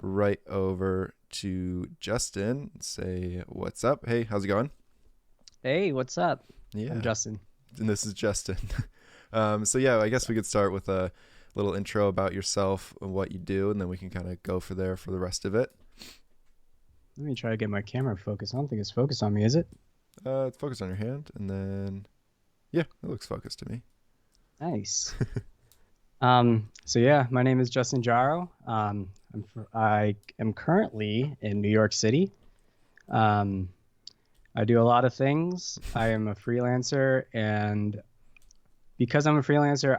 right over to Justin. Say what's up. Hey, how's it going? Hey, what's up? I'm Yeah, Justin. and this is Justin. So yeah, I guess we could start with a little intro about yourself and what you do, and then we can kind of go for there for the rest of it. Let me try to get my camera focused. I don't think it's focused on me, is it? It's focused on your hand, and then yeah, it looks focused to me. Nice. So yeah, my name is Justin Jaro. I am currently in New York City. Um, I do a lot of things. I am a freelancer, and because I'm a freelancer,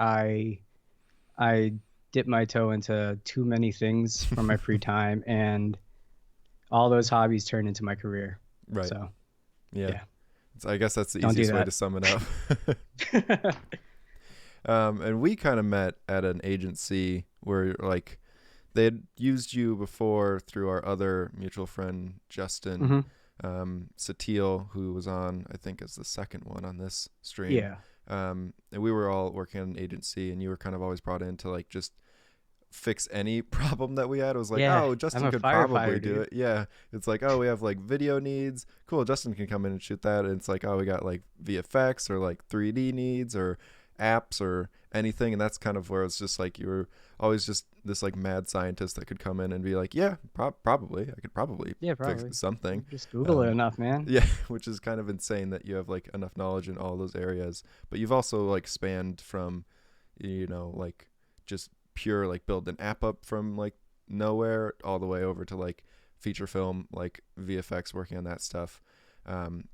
I dip my toe into too many things for my free time, and all those hobbies turn into my career. Right. So Yeah. yeah, I guess that's the don't do easiest way that. to sum it up. And we kind of met at an agency where like they had used you before through our other mutual friend Justin hmm Satil, who was on I think as the second one on this stream. Yeah. And we were all working at an agency, and you were kind of always brought in to like just fix any problem that we had. It was like, Yeah, oh, I'm Justin a could probably firefighter, do dude. it. Yeah, it's like, oh, we have like video needs. Cool, Justin can come in and shoot that. And it's like, oh, we got like VFX or like 3D needs or apps or anything. And that's kind of where it's just like you were always just this like mad scientist that could come in and be like, yeah, probably I could probably Yeah, fix probably. something. Just Google it um, enough, man. yeah, which is kind of insane that you have like enough knowledge in all those areas. But you've also like spanned from, like just pure like build an app up from like nowhere all the way over to like feature film, like VFX, working on that stuff.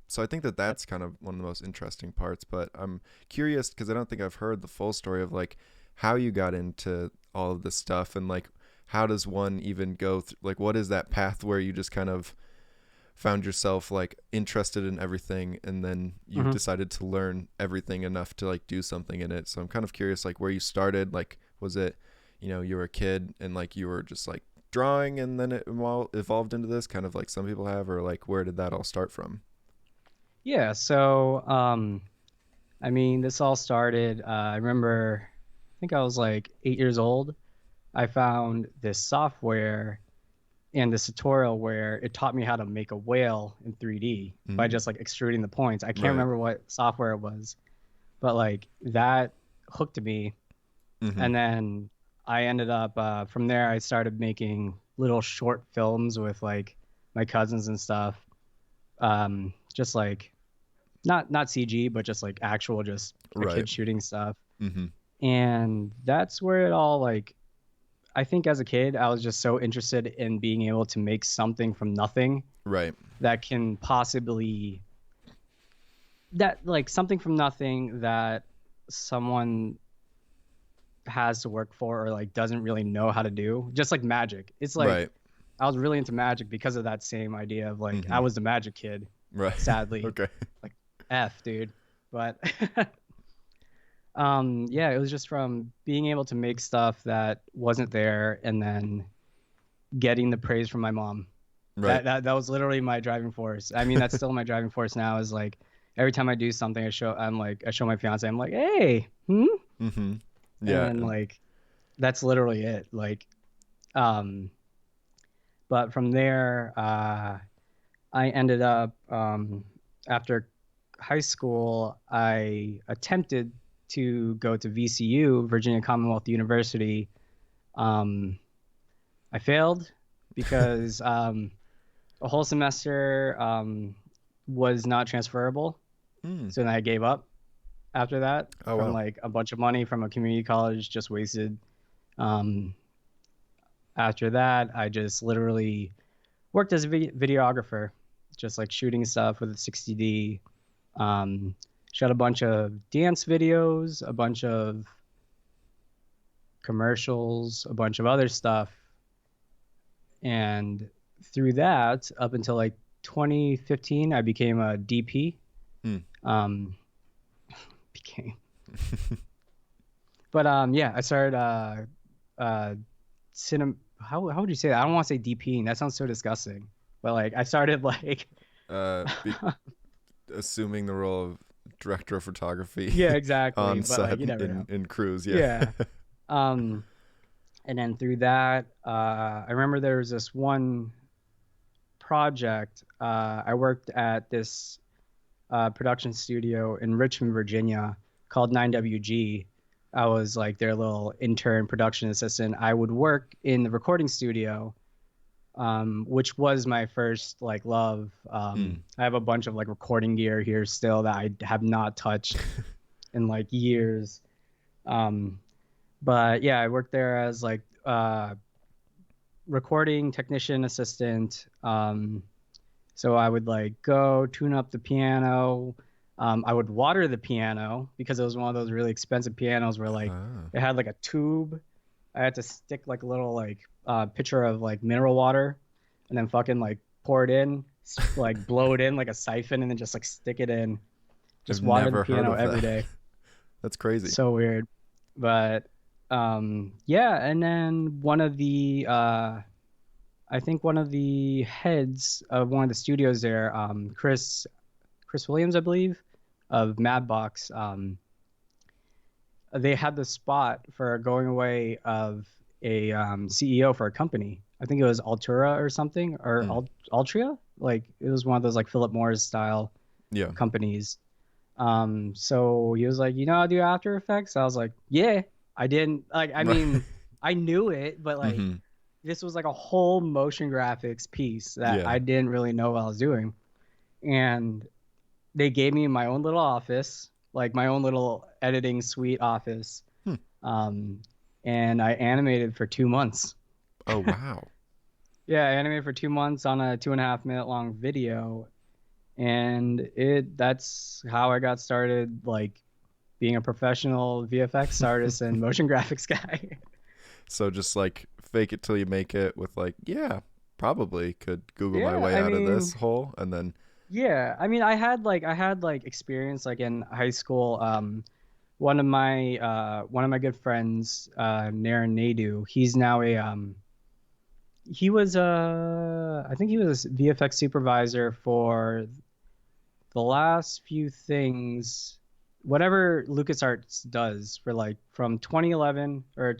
So I think that Yep. that's kind of one of the most interesting parts. But I'm curious because I don't think I've heard the full story of like how you got into all of this stuff, and like how does one even like what is that path where you just kind of found yourself like interested in everything, and then you hmm decided to learn everything enough to like do something in it. So I'm kind of curious like where you started. Like was it, you were a kid and like you were just like drawing and then it evolved into this kind of like some people have, or like where did that all start from? Yeah, so I mean, this all started I remember I think I was like 8 years old. I found this software and this tutorial where it taught me how to make a whale in 3D by Mm, just like extruding the points. I can't right. remember what software it was, but like that hooked me. Mm-hmm. And then I ended up from there I started making little short films with like my cousins and stuff. Just like not CG, but just like actual, just a Right. kid shooting stuff. Mm-hmm. And that's where it all like, I think as a kid, I was just so interested in being able to make something from nothing Right. that can possibly, that like something from nothing that someone has to work for or like doesn't really know how to do. Just like magic. It's like Right. I was really into magic because of that same idea of like Mm-hmm. I was the magic kid, Right. sadly. Okay. Like F, dude. But yeah, it was just from being able to make stuff that wasn't there and then getting the praise from my mom. Right. That was literally my driving force. I mean, that's still my driving force now is like every time I do something I show my fiance, I'm like, "Hey, hmm?" Mm-hmm. Yeah. And And like that's literally it. Like um but from there I ended up after high school, I attempted to go to VCU, Virginia Commonwealth University. Um, I failed because a whole semester was not transferable. mm. So then I gave up after that Oh from wow. like a bunch of money from a community college just wasted. Um, After that, I just literally worked as a videographer, just like shooting stuff with a 60D. Um, Shot a bunch of dance videos, a bunch of commercials, a bunch of other stuff. And through that, up until like 2015, I became a DP. Mm. Um, became, but yeah, I started cinema. How would you say that? I don't want to say DPing. That sounds so disgusting. But like, I started like, Be assuming the role of director of photography yeah, exactly. on But like, set you never in know. crews. Yeah. Yeah. Um, And then through that, I remember there was this one project. I worked at this production studio in Richmond, Virginia, called 9WG. I was like their little intern production assistant. I would work in the recording studio, which was my first like love. Mm. I have a bunch of like recording gear here still that I have not touched in like years. Um, but yeah, I worked there as like recording technician assistant. So I would like go tune up the piano. I would water the piano because it was one of those really expensive pianos where like Ah. it had like a tube. I had to stick like a little like pitcher of like mineral water and then fucking like pour it in, like blow it in like a siphon and then just like stick it in. I've Just water the never heard piano of every that. day. That's crazy. So weird. But yeah, and then one of the I think one of the heads of one of the studios there, Chris Williams, I believe, of Madbox, they had the spot for going away of a CEO for a company. I think it was Altura or something, or Mm. Altria. Like it was one of those like Philip Morris style Yeah. companies. So he was like, you know how to do After Effects? I was like, yeah. I didn't like. I Right. mean, I knew it, but like Mm-hmm. this was like a whole motion graphics piece that Yeah. I didn't really know what I was doing. And they gave me my own little office, like my own little editing suite office. Hmm. Um, and I animated for 2 months. Oh wow. Yeah, I animated for 2 months on a 2.5 minute long video. And that's how I got started, like being a professional VFX artist and motion graphics guy. So just like fake it till you make it with like, yeah, probably could Google my Yeah, way I out of this mean, hole and then yeah, I mean, I had like experience like in high school. One of my good friends, Naren Naidu, he's now a he was I think he was a VFX supervisor for the last few things, whatever LucasArts does for like from 2011 or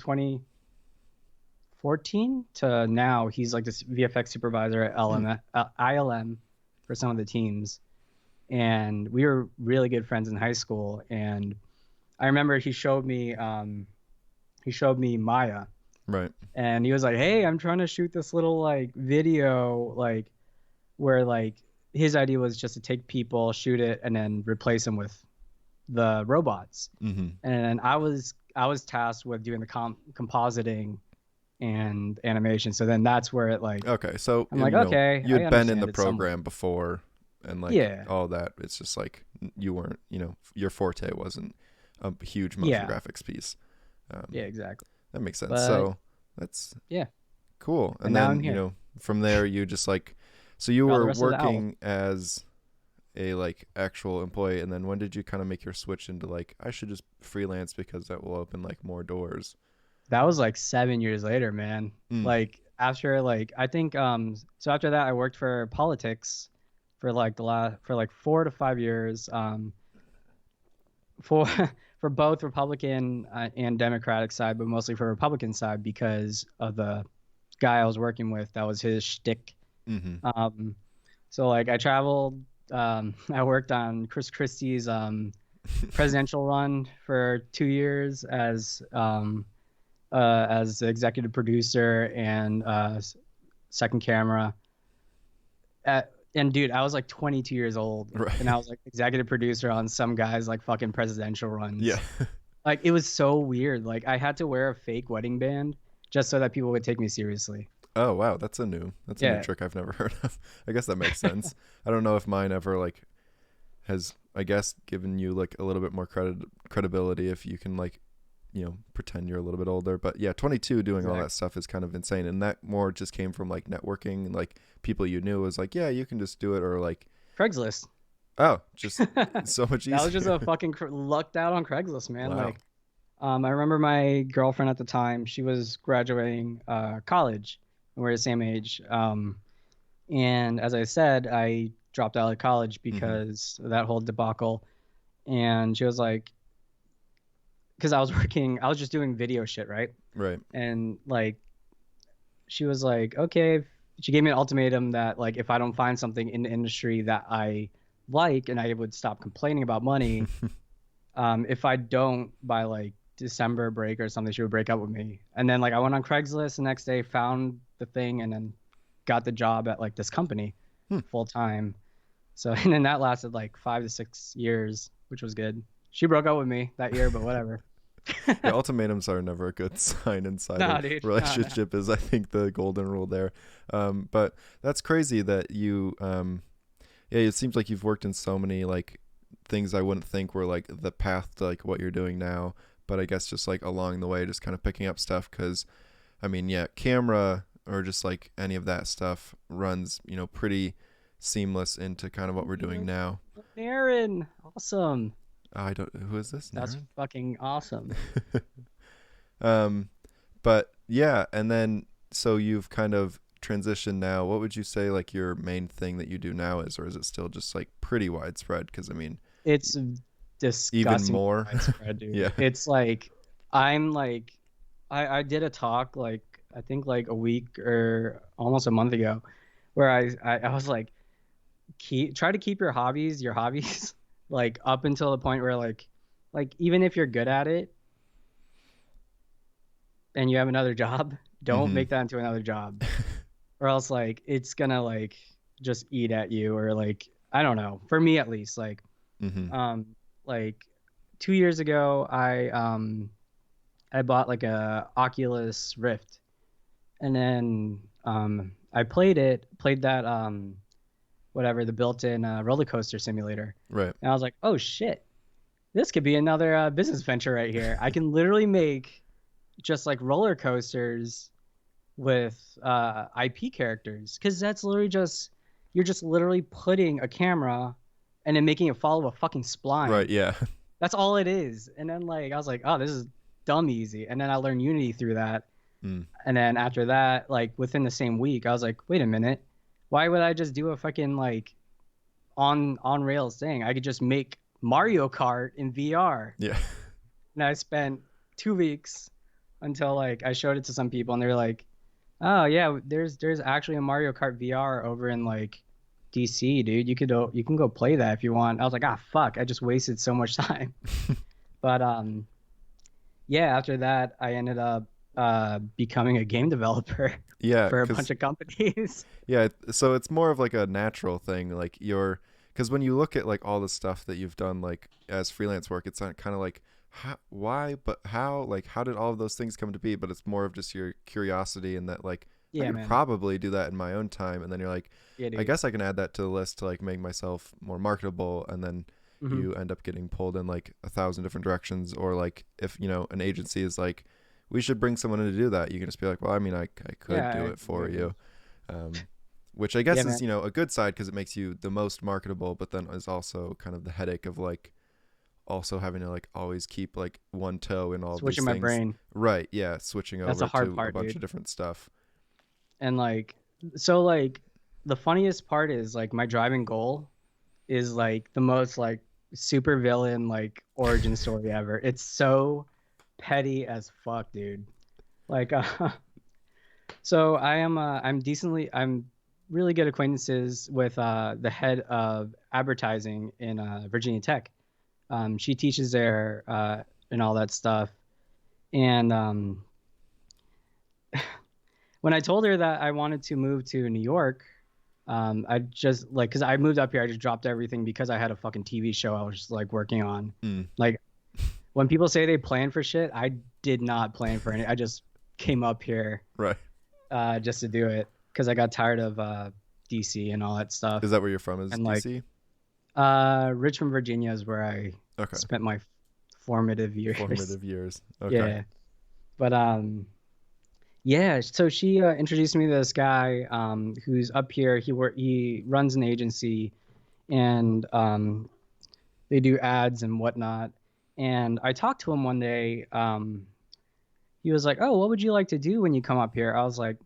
2014 to now. He's like this VFX supervisor at hmm. ILM for some of the teams, and we were really good friends in high school. And I remember he showed me Maya, Right. and he was like, "Hey, I'm trying to shoot this little like video like where like his idea was just to take people, shoot it, and then replace them with the robots." Mm-hmm. And I was tasked with doing the compositing and animation. So then that's where it like Okay. So I'm like, okay, you I had been in the understand it somewhat. program before and like Yeah, all that. It's just like you weren't, your forte wasn't a huge motion yeah, graphics piece. Um, yeah, exactly. that makes sense. But So that's yeah, cool. and And now I'm then, here from there you just like so you for all the were rest of the owl. working as a like actual employee and then when did you kind of make your switch into like I should just freelance because that will open like more doors? That was like 7 years later, man. Mm. Like after like I think so after that I worked for politics for like the last for like 4 to 5 years for for both Republican and Democratic side, but mostly for Republican side because of the guy I was working with. That was his shtick. Mm-hmm. Um, so like I traveled. I worked on Chris Christie's presidential run for 2 years as the executive producer and second camera. And dude, I was like 22 years old, and Right. I was like executive producer on some guys like fucking presidential Yeah. runs. Like it was so weird. Like I had to wear a fake wedding band just so that people would take me seriously. Oh wow, that's a new Yeah, trick I've never heard of. I guess that makes sense. I don't know if mine ever like has I guess given you like a little bit more credibility if you can like pretend you're a little bit older. But yeah, 22 doing all exactly. that stuff is kind of insane, and that more just came from like networking and like people you knew was like yeah you can just do it or like Craigslist. oh just That so much was just easier. a fucking lucked out on Craigslist, man. Wow. Like, I remember my girlfriend at the time. She was graduating college, and we're the same age. And as I said, I dropped out of college Mm-hmm. because of that whole debacle. And she was like, because I was working, I was just doing video shit, right? Right. And like she was like, okay, she gave me an ultimatum that like if I don't find something in the industry that I like and I would stop complaining about money, if I don't by like December break or something, she would break up with me. And then like I went on Craigslist the next day, found the thing, and then got the job at like this company Hmm. full time. So and then that lasted like 5 to 6 years, which was good. She broke up with me that year, but whatever. Yeah, ultimatums are never a good sign inside a Nah, dude. Nah, nah. relationship, is I think the golden rule there. But that's crazy that you, yeah, it seems like you've worked in so many like things I wouldn't think were like the path to like what you're doing now. But I guess just like along the way, just kind of picking up stuff because, I mean, yeah, camera or just like any of that stuff runs, pretty seamless into kind of what we're doing now. Aaron, awesome. I don't, who is this? That's Naren? fucking awesome. um, but yeah, and then so you've kind of transitioned now. What would you say like your main thing that you do now is, or is it still just like pretty widespread? Because I mean, It's even disgusting more. widespread, dude. Yeah. It's like I'm like I did a talk like I think like a week or almost a month ago where I was like try to keep your hobbies like up until the point where like even if you're good at it and you have another job, don't Mm-hmm. make that into another job or else like it's gonna like just eat at you or like I don't know. For me at least, Mm-hmm. um like 2 years ago I bought like a Oculus Rift and then I played that whatever the built-in roller coaster simulator. Right. And I was like, "Oh shit. This could be another business venture right here. I can literally make just like roller coasters with IP characters cuz that's literally just you're just literally putting a camera and then making it follow a fucking Right. spline. Yeah. That's all it is. And then like I was like, "Oh, this is dumb easy." And then I learned Unity through that. Mm. And then after that, like within the same week, I was like, "Wait a minute. Why would I just do a fucking like on rails thing? I could just make Mario Kart in VR." Yeah. And I spent 2 weeks until like I showed it to some people and they were like, "Oh yeah, there's actually a Mario Kart VR over in like DC, dude. You can go play that if you want." I was like, "Ah, fuck. I just wasted so much time." But yeah, after that, I ended up becoming a game developer Yeah. for a bunch Because of companies. yeah, so it's more of like a natural thing. Like you're, because when you look at like all the stuff that you've done like as freelance work, it's not kind of like how, why, but how, like how did all of those things come to be? But it's more of just your curiosity and that like I Yeah, could man. probably do that in my own time, and then you're like, Yeah, I dude. guess I can add that to the list to like make myself more marketable, and then Hmm. you end up getting pulled in like 1,000 different directions. Or like if an agency is like, we should bring someone in to do that, you can just be like, well, I mean, I could Yeah, do I it do for it, you. dude. Which I Yeah, guess is man. a good side because it makes you the most marketable, but then is also kind of the headache of like also having to like always keep like one toe in all of these Switching my things. brain. Right, yeah, switching That's the over hard to a part, bunch dude. of different stuff. And like, so like, the funniest part is like my driving goal is like the most like super villain like origin story ever. It's so petty as fuck, dude. Like, so I'm really good acquaintances with the head of advertising in Virginia Tech. She teaches there and all that stuff. And when I told her that I wanted to move to New York, I just like because I moved up here, I just dropped everything because I had a fucking TV show I was just like working on. Mm, Like when people say they plan for shit, I did not plan for any. I just came up here right. just to do it because I got tired of DC and all that stuff. Is that where you're from? Is And like DC? Richmond, Virginia is where I Okay. spent my formative years. Formative years. Okay. Yeah, but yeah. So she introduced me to this guy who's up here. He runs an agency, and they do ads and whatnot. And I talked to him one day. He was like, "Oh, what would you like to do when you come up here?" I was like,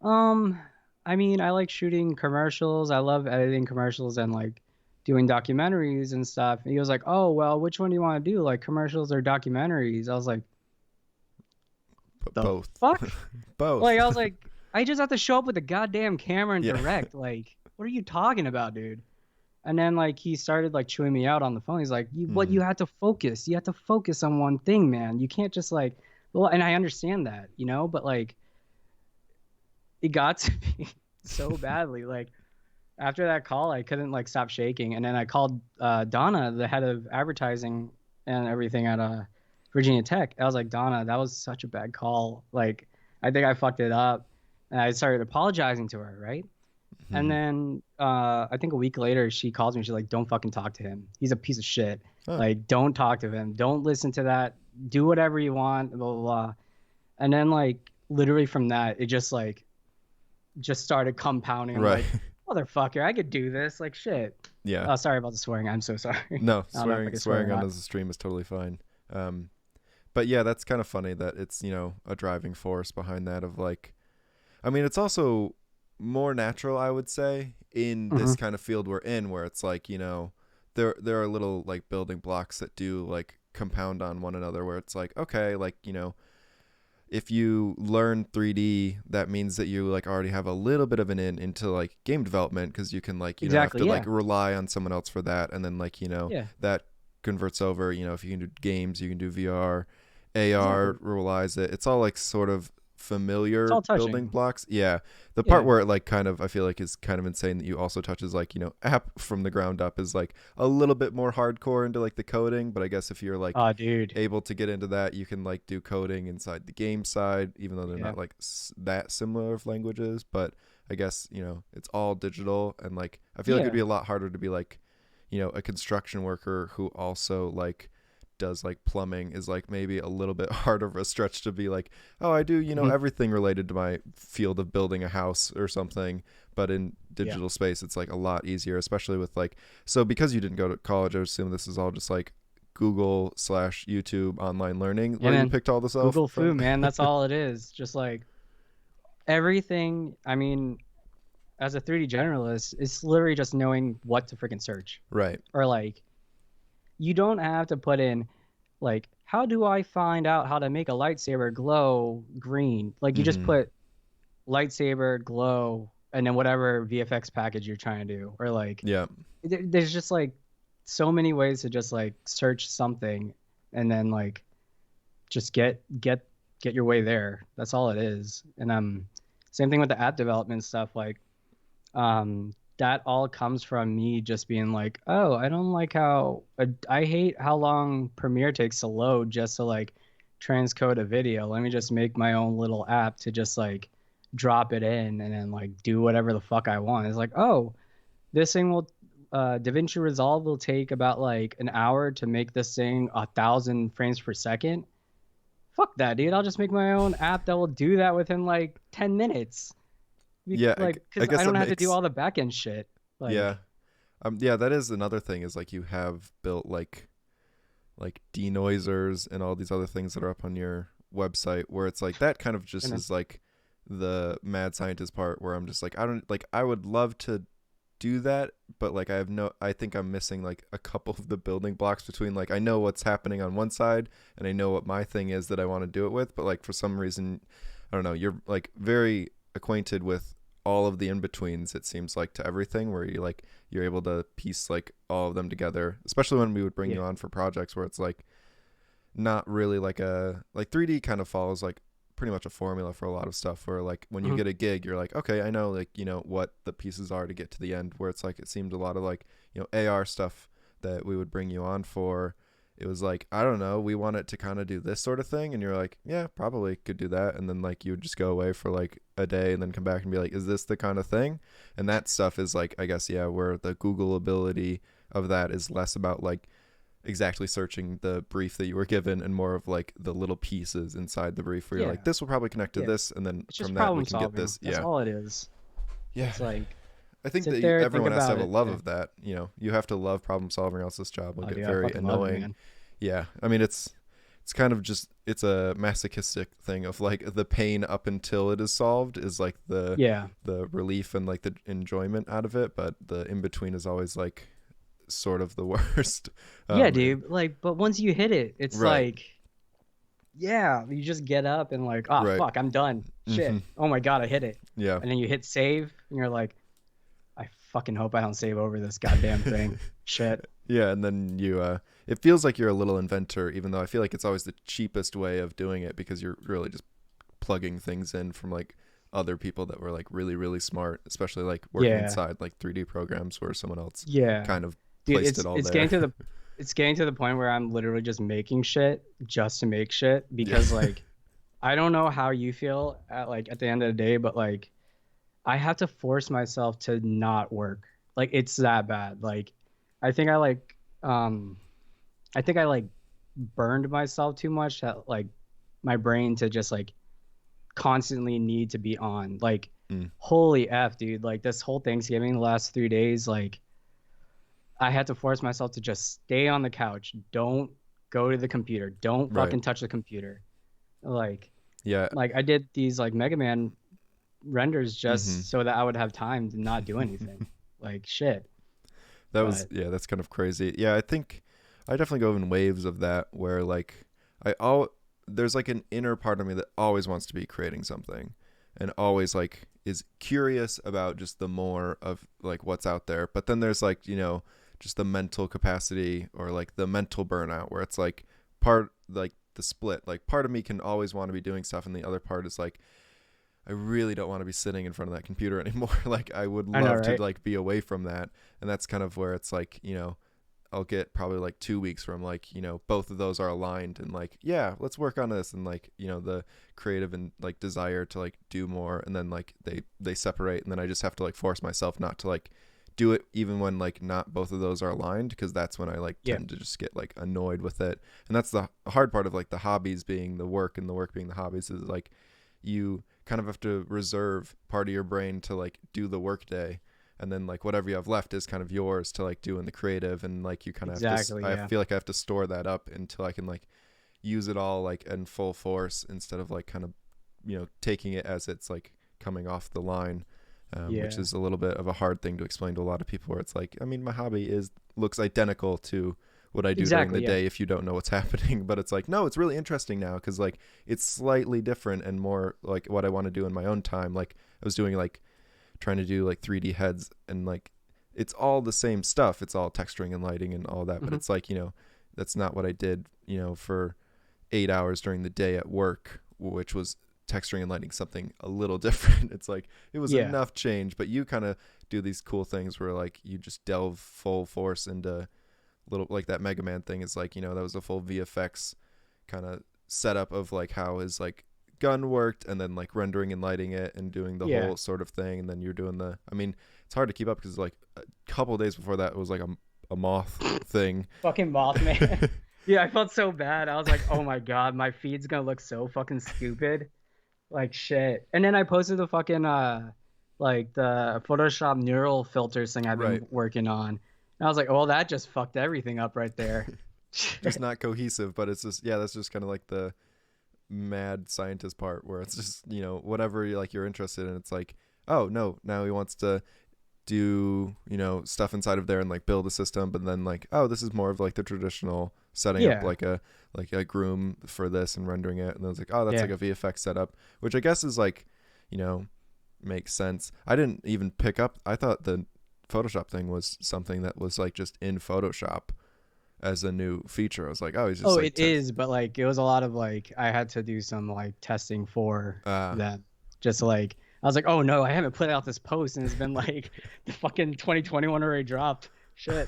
um, I mean, I like shooting commercials. I love editing commercials and like doing documentaries and stuff. And he was like, "Oh, well, which one do you want to do? Like commercials or documentaries?" I was like, "The Both. fuck?" Like I Both. was like, "I just have to show up with a goddamn camera and Yeah. direct. Like, what are you talking about, dude?" And then like he started like chewing me out on the phone. He's like, Hmm. you have to focus. You have to focus on one thing, man. You can't just like, well, and I understand that, but like it got to me so badly. Like after that call, I couldn't like stop shaking. And then I called Donna, the head of advertising and everything at Virginia Tech. I was like, Donna, that was such a bad call. Like I think I fucked it up. And I started apologizing to her, right? And Hmm. then I think a week later, she calls me. She's like, "Don't fucking talk to him. He's a piece of shit. Huh. Like, don't talk to him. Don't listen to that. Do whatever you want." Blah blah blah. And then like literally from that, it just started compounding. I'm Right. like, motherfucker, I could do this. Like shit. Yeah. Oh, sorry about the swearing. I'm so sorry. No, I don't know if I swearing can swear or swearing on not. the stream is totally fine. Um, but yeah, that's kind of funny that it's, a driving force behind that of like, I mean, it's also more natural, I would say, in Hmm. this kind of field we're in, where it's like, there are little like building blocks that do like compound on one another, where it's like, okay, like, if you learn 3D, that means that you like already have a little bit of an in into like game development, because you can like, have Exactly. to like Yeah. rely on someone else for that, and then like, Yeah. that converts over, if you can do games, you can do VR, AR Exactly. relies it. It's all like sort of It's familiar all building touching. blocks. Yeah. The part Yeah. where it like kind of I feel like is kind of insane that you also touches like, app from the ground up is like a little bit more hardcore into like the coding, but I guess if you're like Oh, dude. able to get into that, you can like do coding inside the game side, even though they're Yeah. not like that similar of languages. But I guess it's all digital, and like I feel like it'd Yeah. be a lot harder to be like a construction worker who also like does like plumbing, is like maybe a little bit harder of a stretch to be like, oh, I do Hmm. everything related to my field of building a house or something. But in Yeah. digital space, it's like a lot easier, especially with like, so because you didn't go to college, I assume this is all just like Google/YouTube online learning Yeah, where you man. picked all this off Google from. Fu, man. That's all it is. Just like everything. I mean, as a 3D generalist, it's literally just knowing what to freaking search. Right. Or like, you don't have to put in like, how do I find out how to make a lightsaber glow green? Like, you just Mm-hmm. put lightsaber glow and then whatever VFX package you're trying to do. Or like, Yeah. there's just like so many ways to just like search something and then like just get your way there. That's all it is. And same thing with the app development stuff. Like that all comes from me just being like, oh, I don't like how I hate how long Premiere takes to load just to like transcode a video. Let me just make my own little app to just like drop it in and then like do whatever the fuck I want. It's like, oh, this thing will DaVinci Resolve will take about like an hour to make this thing 1,000 frames per second. Fuck that, dude. I'll just make my own app that will do that within like 10 minutes. Yeah. Like, I because I guess that don't have to do makes. all the back end shit. Yeah. Like, Yeah, that is another thing, is like you have built like denoisers and all these other things that are up on your website, where it's like that kind of just and is like the mad scientist part, where I'm just like, I don't like, I would love to do that, but like I think I'm missing like a couple of the building blocks between like, I know what's happening on one side and I know what my thing is that I want to do it with, but like for some reason, I don't know, you're like very acquainted with all of the in-betweens, it seems like, to everything, where you're able to piece like all of them together, especially when we would bring yeah. you on for projects where it's like not really like a like 3D kind of follows like pretty much a formula for a lot of stuff, where like when you Mhm. get a gig, you're like, okay, I know like what the pieces are to get to the end, where it's like it seemed a lot of like AR stuff that we would bring you on for, it was like, I don't know, we want it to kind of do this sort of thing, and you're like, yeah, probably could do that, and then like you would just go away for like a day and then come back and be like, is this the kind of thing? And that stuff is like, I guess, yeah, where the Google ability of that is less about like exactly searching the brief that you were given, and more of like the little pieces inside the brief where you're like, Yeah. this will probably connect to Yeah. this, and then It's from just that we problem can get solving. this. That's Yeah. all it is. Yeah. It's like I think sit that there, think everyone has to about have a it. love Yeah. of that. You have to love problem solving, or else this job will Oh, get dude, I very fucking love it, annoying. man. Yeah. I mean, it's kind of just, it's a masochistic thing of like the pain up until it is solved is like the Yeah. the relief and like the enjoyment out of it, but the in between is always like sort of the worst. Yeah, Um, dude. Like, but once you hit it, it's right, like, yeah, you just get up and like, ah, right. fuck, I'm done. Hmm. Shit. Oh my God, I hit it. Yeah. And then you hit save and you're like, I fucking hope I don't save over this goddamn thing. Shit. Yeah, and then it feels like you're a little inventor, even though I feel like it's always the cheapest way of doing it because you're really just plugging things in from like other people that were like really, really smart, especially like working Yeah. inside like 3D programs where someone else Yeah. kind of Dude, placed it all it's there. getting to the it's getting to the point where I'm literally just making shit just to make shit Yeah. because like I don't know how you feel at the end of the day, but like I have to force myself to not work. Like it's that bad. Like I think I like um I think I like burned myself too much that like my brain to just like constantly need to be on. Like Mm, holy F, dude. Like this whole Thanksgiving the last 3 days, like I had to force myself to just stay on the couch. Don't go to the computer. Don't right. fucking touch the computer. Like Yeah. like I did these like Mega Man renders Hmm. just so that I would have time to not do anything. Like shit. That was But yeah, that's kind of crazy. Yeah, I think I definitely go in waves of that where like I all there's like an inner part of me that always wants to be creating something and always like is curious about just the more of like what's out there. But then there's like, just the mental capacity or like the mental burnout where it's like part like the split. Like part of me can always want to be doing stuff and the other part is like I really don't want to be sitting in front of that computer anymore. Like I would I know, love to right? like be away from that. And that's kind of where it's like, I'll get probably like 2 weeks from like, both of those are aligned and like, yeah, let's work on this. And like, the creative and like desire to like do more. And then like they separate. And then I just have to like force myself not to like do it even when like not both of those are aligned. Cause that's when I like Yeah. tend to just get like annoyed with it. And that's the hard part of like the hobbies being the work and the work being the hobbies is like you kind of have to reserve part of your brain to like do the work day and then like whatever you have left is kind of yours to like do in the creative and like you kind of have to Exactly, I yeah. feel like I have to store that up until I can like use it all like in full force instead of like kind of taking it as it's like coming off the line, which Yeah. is a little bit of a hard thing to explain to a lot of people where it's like I mean my hobby is looks identical to what I do during the Exactly, yeah. day if you don't know what's happening. But it's like, no, it's really interesting now because like it's slightly different and more like what I want to do in my own time. Like I was doing like trying to do like 3D heads and like it's all the same stuff. It's all texturing and lighting and all that. But Hmm. it's like, that's not what I did, for 8 hours during the day at work, which was texturing and lighting something a little different. It's like it was Yeah. enough change, but you kind of do these cool things where like you just delve full force into little like that Mega Man thing is like that was a full VFX kind of setup of like how his like gun worked and then like rendering and lighting it and doing the Yeah. whole sort of thing and then you're doing the I mean it's hard to keep up because like a couple of days before that it was like a moth thing. Fucking Mothman. Yeah, I felt so bad. I was like, oh my God, my feed's gonna look so fucking stupid. Like shit. And then I posted the fucking like the Photoshop neural filters thing I've Right. been working on. And I was like, well, that just fucked everything up right there. Just not cohesive, but it's just that's just kind of like the mad scientist part where it's just whatever you're interested in it's like oh no now he wants to do stuff inside of there and like build a system but then like oh this is more of like the traditional setting up Yeah. like a groom for this and rendering it and then it's like oh that's Yeah. like a VFX setup which I guess is like makes sense. I didn't even pick up I thought the Photoshop thing was something that was like just in Photoshop as a new feature. I was like oh he's just Oh, like it is, but like it was a lot of like I had to do some like testing for uh that. Just like I was like, oh no, I haven't put out this post and it's been like the fucking 2021 already dropped. Shit.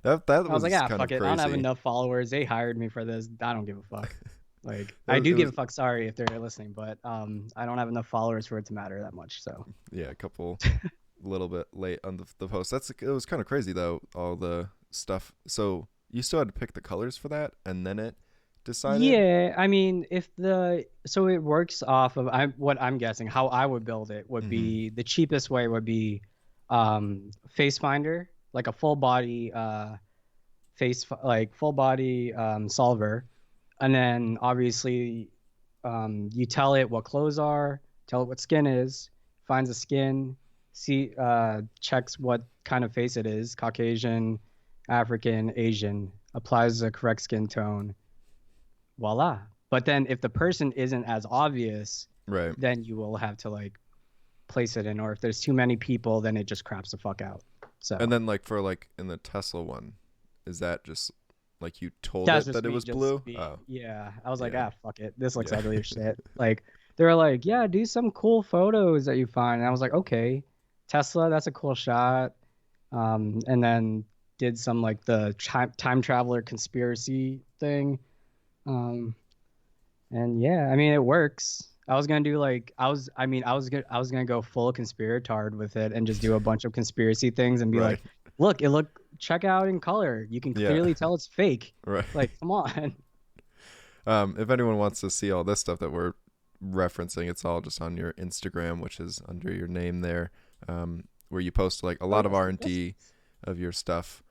that I was like, was ah, kind fuck of it. I don't have crazy. enough followers. They hired me for this. I don't give a fuck. Like I It do give was a fuck. Sorry if they're listening, but I don't have enough followers for it to matter that much. So yeah, a couple little bit late on the post. It was kind of crazy though, all the stuff. So you still had to pick the colors for that, and then it decided. yeah, I mean, if the so it works off of what I'm guessing how I would build it would Mm-hmm. be the cheapest way would be face finder, like a full body like full body solver, and then obviously you tell it what clothes are, tell it what skin is, finds a skin, checks what kind of face it is, Caucasian, African, Asian, applies the correct skin tone, voila. But then if the person isn't as obvious, Right. then you will have to like place it in, or if there's too many people, then it just craps the fuck out. And So then like for like in the Tesla one, is that just like you told that's it just that it me was just blue? being, Oh, yeah. I was like, yeah. ah, fuck it. This looks Yeah. ugly as shit. Like they were like, yeah, do some cool photos that you find. And I was like, okay, Tesla, that's a cool shot. And then did some like the time traveler conspiracy thing. Um, and yeah, I mean, it works. I was gonna do like I was gonna go full conspiratard with it and just do a bunch of conspiracy things and be Right. like, check out in color. You can Yeah. clearly tell it's fake. Right. Like, come on. If anyone wants to see all this stuff that we're referencing, it's all just on your Instagram, which is under your name there, where you post like a Oh lot of yes, R&D of your stuff,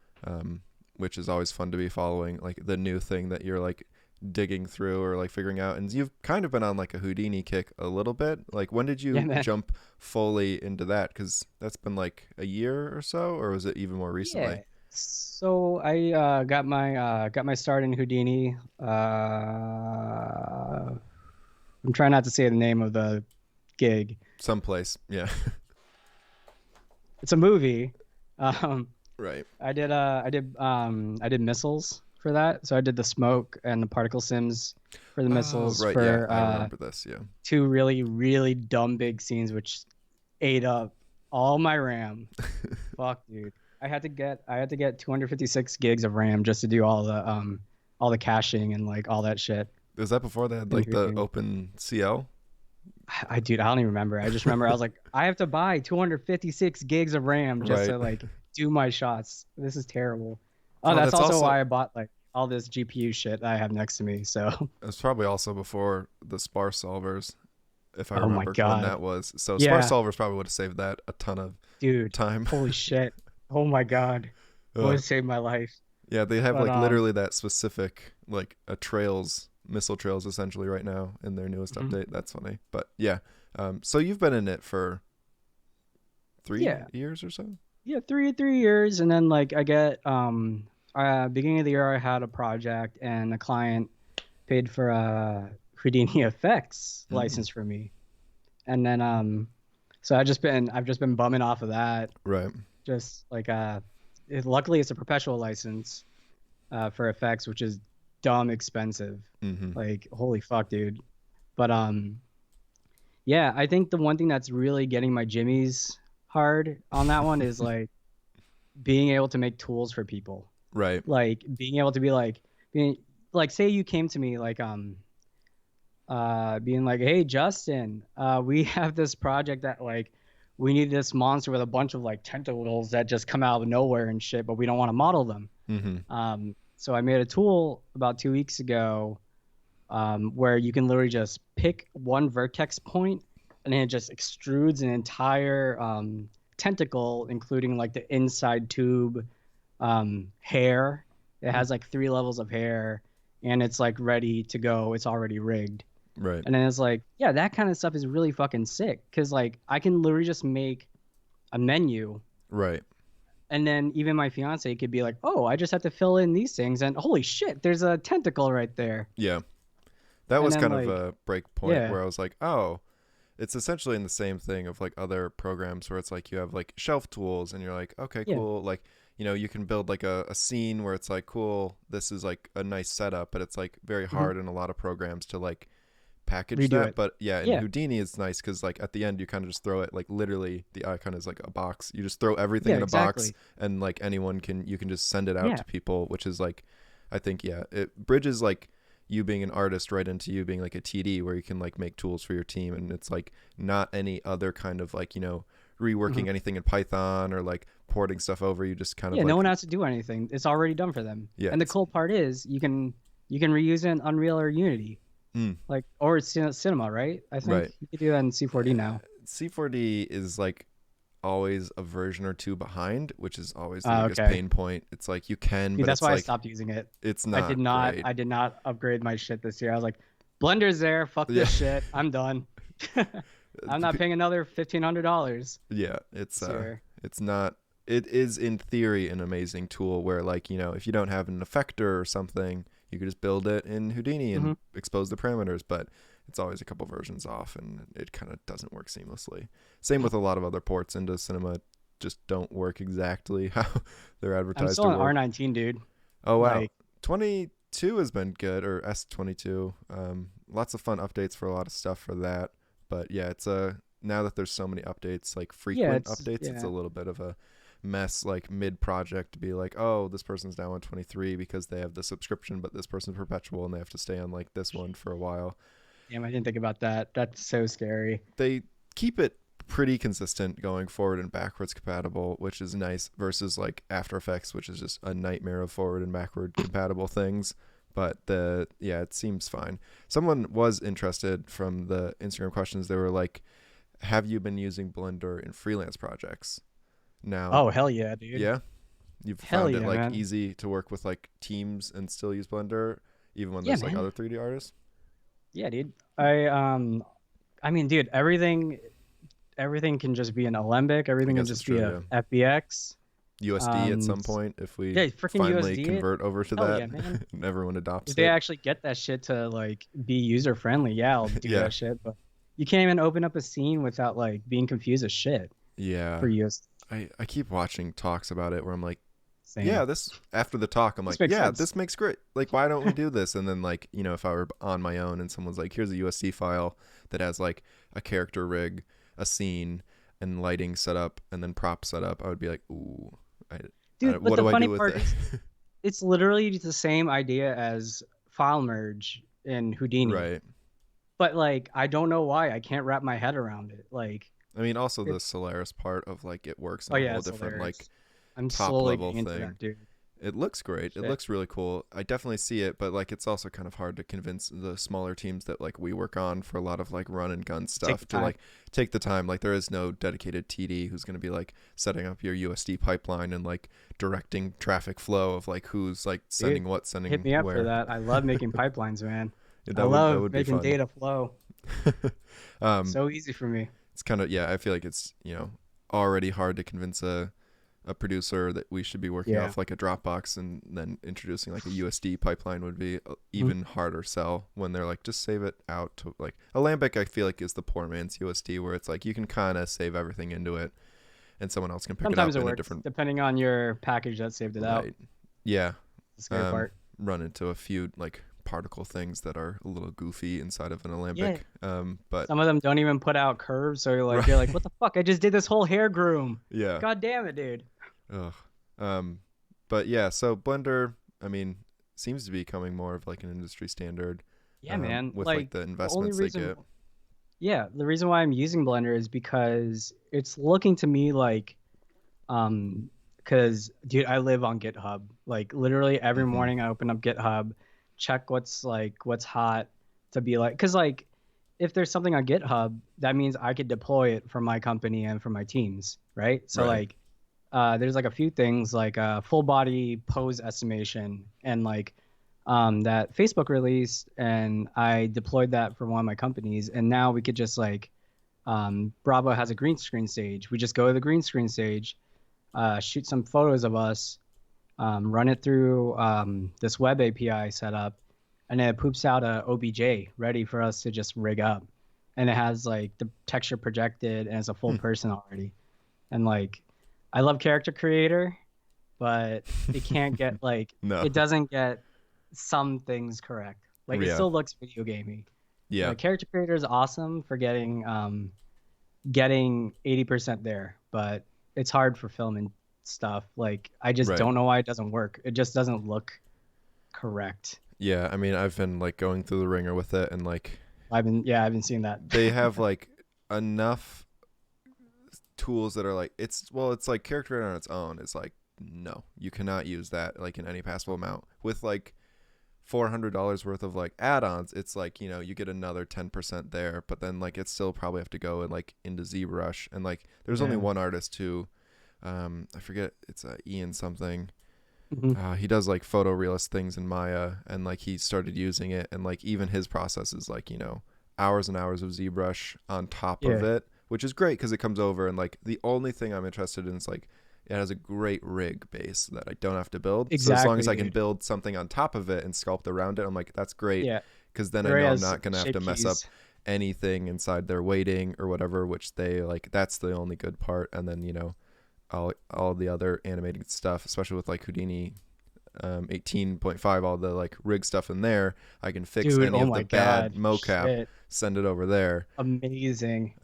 which is always fun to be following, like the new thing that you're like digging through or like figuring out. And you've kind of been on like a Houdini kick a little bit. Like when did yeah, you man. jump fully into that? Because that's been like a year or so, or was it even more recently? Yeah. So I got my start in Houdini. I'm trying not to say the name of the gig. Someplace. Yeah. It's a movie. Um, Right. I did missiles for that. So I did the smoke and the particle sims for the Oh, missiles right. Yeah, for I remember this. Yeah. two really really dumb big scenes which ate up all my RAM. Fuck, dude. I had to get 256 gigs of RAM just to do all the caching and like all that shit Was that before they had in like the Houdini. open CL? I don't even remember. I just remember I was like, I have to buy 256 gigs of RAM just Right. to like do my shots. This is terrible. Oh, Oh, that's that's also also why I bought like all this GPU shit that I have next to me. So, it's probably also before the sparse solvers, if I oh my remember when God. that was. So sparse Yeah, solvers probably would have saved that a ton of dude. time. Holy shit. Oh my God. Would Ugh. have saved my life. Yeah, they have But like literally that specific like a trails missile trails essentially right now in their newest mhm. update. That's funny, but yeah. So you've been in it for Yeah. 3 years or so. Yeah, 3 years, and then like I get beginning of the year I had a project and a client paid for a Houdini effects Mm, license for me, and then so I've just been bumming off of that, right. just like luckily it's a perpetual license for effects, which is dumb expensive, Mm-hmm. like holy fuck, dude. But yeah, I think the one thing that's really getting my jimmies hard on that one is like being able to make tools for people, Right. like being able to be like being like say you came to me like being like, hey Justin, we have this project that like we need this monster with a bunch of like tentacles that just come out of nowhere and shit, but we don't want to model them. Mm-hmm. So I made a tool about 2 weeks ago, where you can literally just pick one vertex point and then it just extrudes an entire tentacle, including like the inside tube, hair. It has like 3 levels of hair, and it's like ready to go. It's already rigged. Right. And then it's like, yeah, that kind of stuff is really fucking sick because like I can literally just make a menu, Right. and then even my fiance could be like, oh, I just have to fill in these things, and holy shit, there's a tentacle right there. Yeah. That And was then kind of like, a break point yeah, where I was like, oh, it's essentially in the same thing of like other programs where it's like you have like shelf tools and you're like, okay, yeah, cool. Like, you can build like a scene where it's like, cool, this is like a nice setup, but it's like very mhm, hard in a lot of programs to like package redo that. it. But yeah, in Yeah, Houdini, it's nice because like at the end, you kind of just throw it like literally the icon is like a box. You just throw everything yeah, in a box exactly. and like you can just send it out Yeah, to people, which is like, I think, yeah, it bridges like you being an artist right into you being like a TD where you can like make tools for your team. And it's like not any other kind of like, mhm. reworking anything in Python or like porting stuff over. You just kind of Yeah. No like, one has to do anything. It's already done for them. yeah, And the it's, cool part is you can reuse it in Unreal or Unity, mm, like or it's Cinema, right? I think right. you can do that in C4D now. C4D is like always a version or two behind, which is always the biggest Okay. pain point. It's like you can, See, but that's it's why I like stopped using it. it's not great. I did not upgrade my shit this year. I was like, Blender's there. Fuck Yeah. this shit. I'm done. I'm not paying another $1,500 Yeah, it's this year. it's not it is in theory an amazing tool where, like, if you don't have an effector or something, you could just build it in Houdini and Hmm. expose the parameters, but it's always a couple versions off and it kind of doesn't work seamlessly. Same with a lot of other ports into cinema, just don't work exactly how they're I'm advertised still to on work. R19, dude. Oh wow. Like, 22 has been good, or S22. Lots of fun updates for a lot of stuff for that. But yeah, it's now that there's so many updates, like yeah, frequent updates, it's a little bit of a mess, like mid project, to be like, oh, this person's now on 23 because they have the subscription, but this person's perpetual and they have to stay on like this one for a while. damn, I didn't think about that. That's so scary. They keep it pretty consistent going forward and backwards compatible, which is nice, versus like After Effects, which is just a nightmare of forward and backward compatible things. But it seems fine. Someone was interested from the Instagram questions. They were like, have you been using Blender in freelance projects? Now, Oh, hell yeah, dude. yeah, you've Hell found it yeah, like man. easy to work with like teams and still use Blender, even when Yeah, there's like man. other 3D artists. Yeah, dude. I mean, dude, everything can just be an Alembic. I Everything can guess it's just be true, a yeah. FBX. USD at some point, if we Yeah, freaking finally USD it. convert over to Hell that yeah, man. and everyone adopts If they it. actually get that shit to like be user friendly, yeah, I'll do Yeah. that shit. But you can't even open up a scene without like being confused as shit Yeah. for USD. I keep watching talks about it where I'm like, Same. yeah, this after the talk, I'm This like, makes yeah, sense. this makes great. Like, why don't we do this? And then like, if I were on my own and someone's like, here's a USD file that has like a character rig, a scene, and lighting set up, and then prop set up, I would be like, ooh, Dude, but what the do I funny do with part it? is it's literally the same idea as file merge in Houdini. Right. But like I don't know why I can't wrap my head around it. Like I mean, also the it's Solaris part of like it works in oh a yeah, whole it's different like hilarious. I'm top slowly level getting into thing. that, dude. It looks great. It Shit. looks really cool. I definitely see it, but like it's also kind of hard to convince the smaller teams that like we work on for a lot of like run and gun Take the stuff to time. like take the time. Like there is no dedicated TD who's going to be like setting up your USD pipeline and like directing traffic flow of like who's like Dude, sending what, hit sending me up for where. that. I love making pipelines, man. I That love would be making fun. data flow. um, So easy for me. it's kind of, yeah, I feel like it's already hard to convince a producer that we should be working Yeah. off like a Dropbox, and then introducing like a USD pipeline would be a Mhm. even harder sell when they're like, just save it out to like Alembic. I feel like is the poor man's USD, where it's like you can kind of save everything into it and someone else can pick it Sometimes up it in a works, different. depending on your package that saved it out. Right. Yeah. The scary part. Run into a few like particle things that are a little goofy inside of an Yeah. Alembic. But Some of them don't even put out curves, so you're right. like, what the fuck? I just did this whole hair groom. Yeah. God damn it, dude. Ugh. But yeah, so Blender, I mean, seems to be becoming more of like an industry standard, Yeah, man. with like Like the the only investments they reason get. yeah, the reason why I'm using Blender is because it's looking to me like because dude, I live on GitHub. Like literally every Mm-hmm. morning I open up GitHub, check what's hot to be like cuz like if there's something on GitHub, that means I could deploy it for my company and for my teams, right? So Right. like there's like a few things like full body pose estimation and like that Facebook released, and I deployed that for one of my companies, and now we could just like Bravo has a green screen stage. We just go to the green screen stage, shoot some photos of us, run it through this web API setup, and then it poops out a OBJ ready for us to just rig up, and it has like the texture projected and it's a full Hmm. person already, and like I love character creator, but it can't get like No. it doesn't get some things correct. Like it Yeah. still looks video gamey. Yeah. Like character creator is awesome for getting 80% there, but it's hard for film and stuff. Like I just Right. don't know why it doesn't work. It just doesn't look correct. Yeah. I mean, I've been like going through the ringer with it, and like I've been seeing that. they have like enough tools that are like it's like character on its own. It's like, no, you cannot use that like in any passable amount. With like $400 worth of like add-ons, it's like, you get another 10% there, but then like it's still probably have to go and like into ZBrush, and like there's only Yeah. one artist who I forget, it's Ian something. Mhm. He does like photorealist things in Maya, and like he started using it, and like even his process is like, hours and hours of ZBrush on top of Yeah. it, which is great because it comes over, and like the only thing I'm interested in is like it has a great rig base that I don't have to build. So as long as Exactly, I can dude. build something on top of it and sculpt around it, I'm like, that's great, Yeah. because then It I already know I'm has not gonna have shape to mess up keys. anything inside their weighting or whatever, which they like. That's the only good part. And then all the other animated stuff, especially with like Houdini 18.5, all the like rig stuff in there, I can fix Dude, any oh of the my bad God. mocap, Shit. send it over there. Amazing.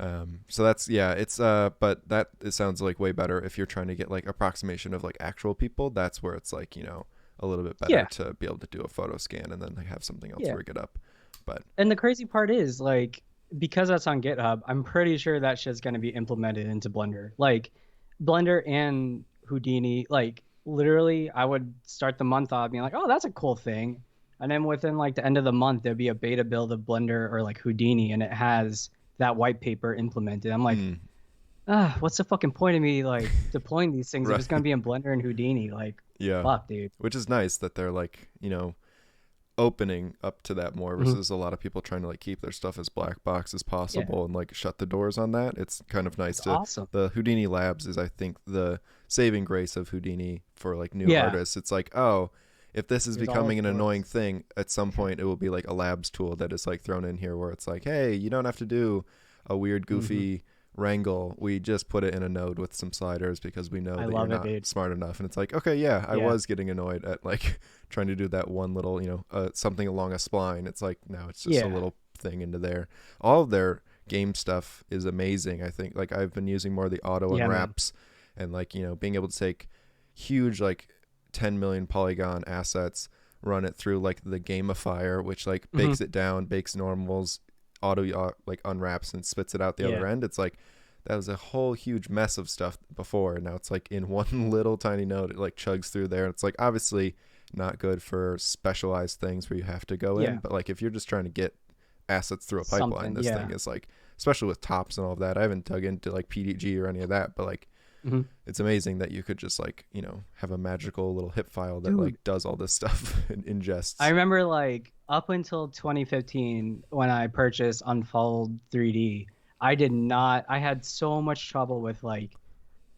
So that's, yeah, it's but that it sounds like way better if you're trying to get like approximation of like actual people. That's where it's like, a little bit better Yeah. to be able to do a photo scan and then like have something else Yeah. rig it up. But And the crazy part is, like, because that's on GitHub, I'm pretty sure that shit's gonna be implemented into Blender. Like, Blender and Houdini, like, literally, I would start the month off being like, oh, that's a cool thing. And then within like the end of the month, there'd be a beta build of Blender or like Houdini, and it has that white paper implemented. I'm like, mm, what's the fucking point of me like deploying these things if right. it's gonna be in Blender and Houdini? Like, Yeah, fuck, dude. which is nice that they're like, opening up to that more Mhm. versus a lot of people trying to like keep their stuff as black box as Yeah, possible and like shut the doors on that. It's kind of nice it's to awesome. the Houdini Labs is, I think, the saving grace of Houdini for like new Yeah, artists. It's like, oh, if this is here's all becoming of an annoying yours. thing, at some point it will be like a labs tool that is like thrown in here where it's like, hey, you don't have to do a weird Hmm. goofy wrangle. We just put it in a node with some sliders because we know I that you're love it, not dude. smart enough. And it's like, okay, yeah, I Yeah, was getting annoyed at like trying to do that one little, something along a spline. It's like, no, it's just a yeah, little thing into there. All of their game stuff is amazing. I think like I've been using more of the auto yeah, man. unwraps and like, being able to take huge like 10 million polygon assets, run it through like the gamifier, which like Hmm. bakes it down, bakes normals, auto like unwraps and spits it out the Yeah, other end. It's like that was a whole huge mess of stuff before, and now it's like in one little tiny node it like chugs through there. It's like obviously not good for specialized things where you have to go in, yeah, but like if you're just trying to get assets through a pipeline, something. this thing Yeah. is like, especially with tops and all of that. I haven't dug into like PDG or any of that, but like Hmm. it's amazing that you could just like, have a magical little hip file that like Dude, does all this stuff and I ingests. remember like up until 2015 when I purchased Unfold 3D, I had so much trouble with like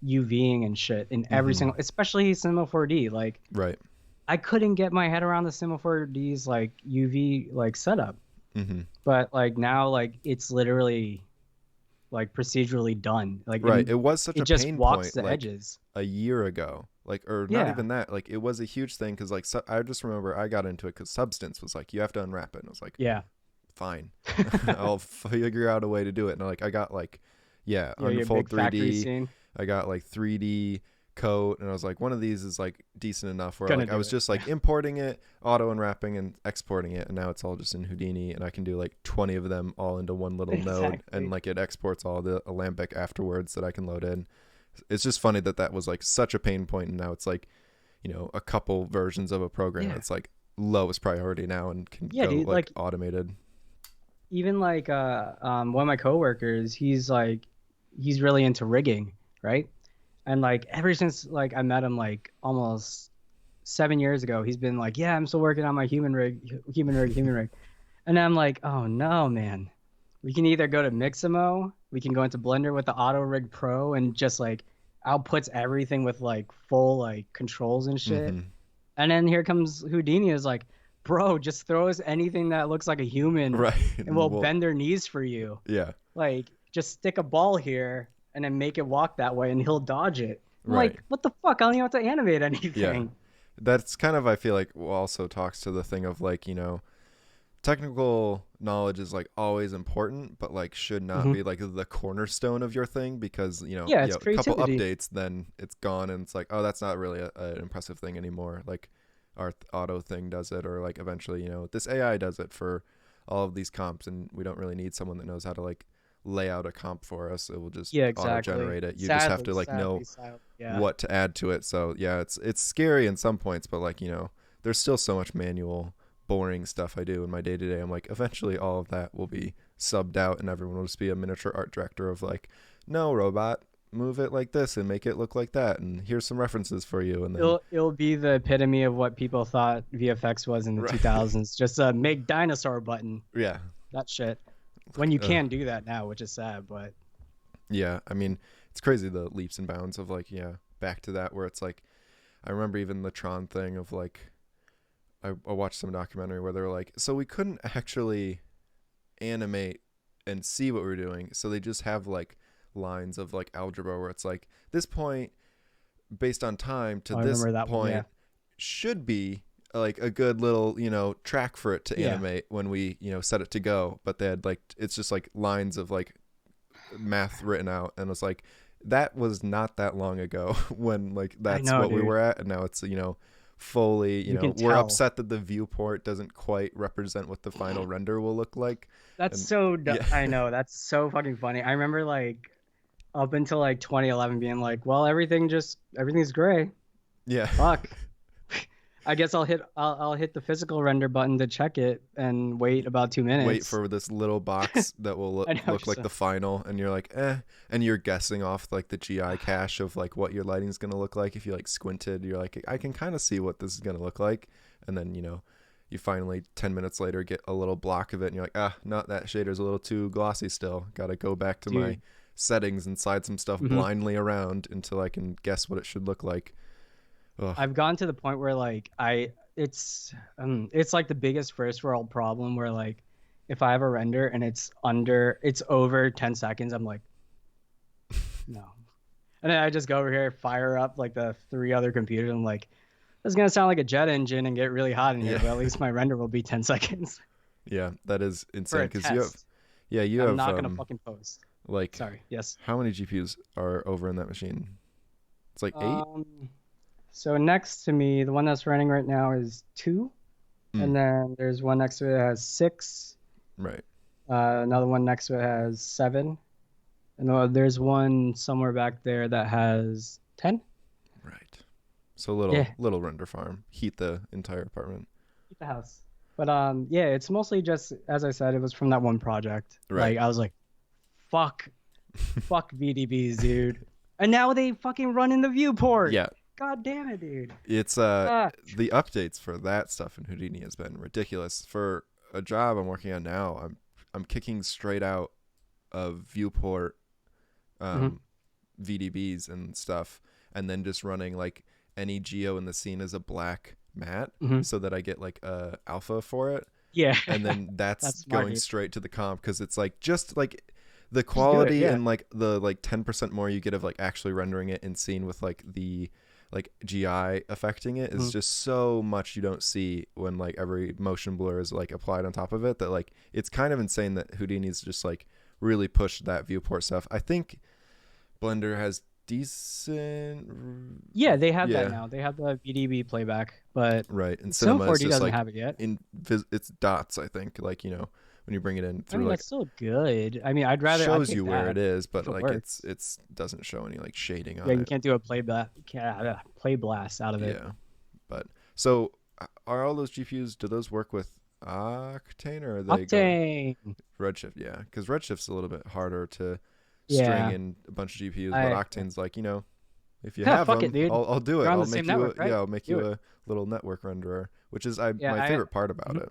UVing and shit in every Mm-hmm. single, especially Cinema 4D. Like, Right. I couldn't get my head around the Cinema 4D's like UV like setup. Mm-hmm. But like now, like it's literally like procedurally done. Like Right. It was such it a just pain walks point the like edges. a year ago, like, or not Yeah. even that. Like, it was a huge thing because, like, I just remember I got into it because Substance was like, you have to unwrap it. And I was like, Yeah. fine, I'll figure out a way to do it. And like, I got like, yeah, Yeah, your Unfold big factory 3D. scene. I got like 3D coat, and I was like, one of these is like decent enough where Gonna like I do was it. just Yeah. like importing it, auto unwrapping and exporting it, and now it's all just in Houdini, and I can do like 20 of them all into one little node, and Exactly. like it exports all the Alembic afterwards that I can load in. It's just funny that that was like such a pain point, and now it's like, a couple versions of a program Yeah. that's like lowest priority now and can Yeah, go dude. like Like automated. even like one of my coworkers, he's really into rigging, right? And like ever since like I met him like almost 7 years ago, he's been like, yeah, I'm still working on my human rig. And I'm like, oh no, man. We can either go to Mixamo, we can go into Blender with the Auto Rig Pro and just like outputs everything with like full like controls and shit. Mm-hmm. And then here comes Houdini is like, bro, just throw us anything that looks like a human Right. and And we'll well, bend their knees for you. yeah. Like, just stick a ball here and then make it walk that way and he'll dodge it. I'm Right. like, what the fuck? I don't even have to animate Yeah. anything. That's kind of, I feel like, also talks to the thing of like, technical knowledge is like always important, but like should not Hmm. be like the cornerstone of your thing because, Yeah, it's a couple creativity. updates, then it's gone and it's like, oh, that's not really an impressive thing anymore. Like our auto thing does it, or like eventually, this AI does it for all of these comps, and we don't really need someone that knows how to like lay out a comp for us. It will just Yeah, auto exactly. generate it. You just have Sadly, to like know sadly, sadly. Yeah. what to add to it. So yeah, it's scary in some points, but like, there's still so much manual boring stuff I do in my day to day. I'm like, eventually all of that will be subbed out and everyone will just be a miniature art director of like, no, robot, move it like this and make it look like that, and here's some references for you. And then It'll be the epitome of what people thought VFX was in the right. 2000s. Just a make dinosaur button. Yeah. That shit. When you uh, can do that now, which is sad, but yeah, I mean, it's crazy the leaps and bounds of like, yeah, back to that where it's like I remember even the Tron thing of like I watched some documentary where they were like, so we couldn't actually animate and see what we were doing, so they just have like lines of like algebra where it's like this point based on time to I this remember that one. point Yeah. should be like a good little track for it to Yeah. animate when we set it to go, but they had like it's just like lines of like math written out, and it's like that was not that long ago when like I that's know, what we dude. were at, and now it's fully You can we're tell. upset that the viewport doesn't quite represent what the final render will look like. That's And so yeah. I know. That's so fucking funny. I remember like up until like 2011 being like, well, everything's gray. Yeah. Fuck. I guess I'll hit the physical render button to check it and wait about 2 Wait minutes. for this little box that will I know. look like the final, and you're like and you're guessing off like the GI cache of like what your lighting's going to look like. If you like squinted, you're like, I can kind of see what this is going to look like, and then you finally 10 minutes later get a little block of it, and you're like, not that shader's a little too glossy still, gotta go back to my Dude. settings and slide some stuff blindly around until I can guess what it should look like. Ugh. I've gotten to the point where like it's like the biggest first world problem where like if I have a render and it's over 10 seconds, I'm like, no. And then I just go over here, fire up like the 3 other computers. I'm like, this is gonna sound like a jet engine and get really hot in here, Yeah. but at least my render will be 10 seconds Yeah, that is for insane a because test. you I'm have not gonna fucking post. like Sorry. Yes. how many GPUs are over in that machine? It's like 8. So next to me, the one that's running right now is 2, and then there's one next to it that has 6. Right. Another one next to it has 7, and there's one somewhere back there that has 10. Right. So little render farm. Heat the entire apartment. Keep the house. But yeah, it's mostly just as I said, it was from that one project. Right. Like I was like, fuck VDBs, dude. And now they fucking run in the viewport. Yeah. God damn it, dude. It's the updates for that stuff in Houdini has been ridiculous. For a job I'm working on now, I'm kicking straight out of viewport VDBs and stuff, and then just running like any geo in the scene as a black matte so that I get like a alpha for it. Yeah. And then that's going dude. straight to the comp because it's like just like the quality yeah. and like the like 10% more you get of like actually rendering it in scene with like the like GI affecting it is just so much you don't see when like every motion blur is like applied on top of it, that like it's kind of insane that Houdini's just like really pushed that viewport stuff. I think Blender has decent. Yeah, they have that now. They have the VDB playback, but right, and Cinema Cinema is 4D just doesn't like have it yet. it's dots. I think like when you bring it in through that's still good. I mean, I'd rather shows I'd you take where that it is, but if it like works. it's doesn't show any like shading on Yeah, it. you can't do a play blast out of it. Yeah, but so are all those GPUs? Do those work with Octane or are they Octane. Redshift? Yeah, because Redshift's a little bit harder to Yeah. string in a bunch of GPUs, but Octane's like if you Yeah, have fuck them, it, dude. I'll do it. We're on I'll the make same you network, right? I'll make Do you it. a little network renderer, which is my I- favorite part about it.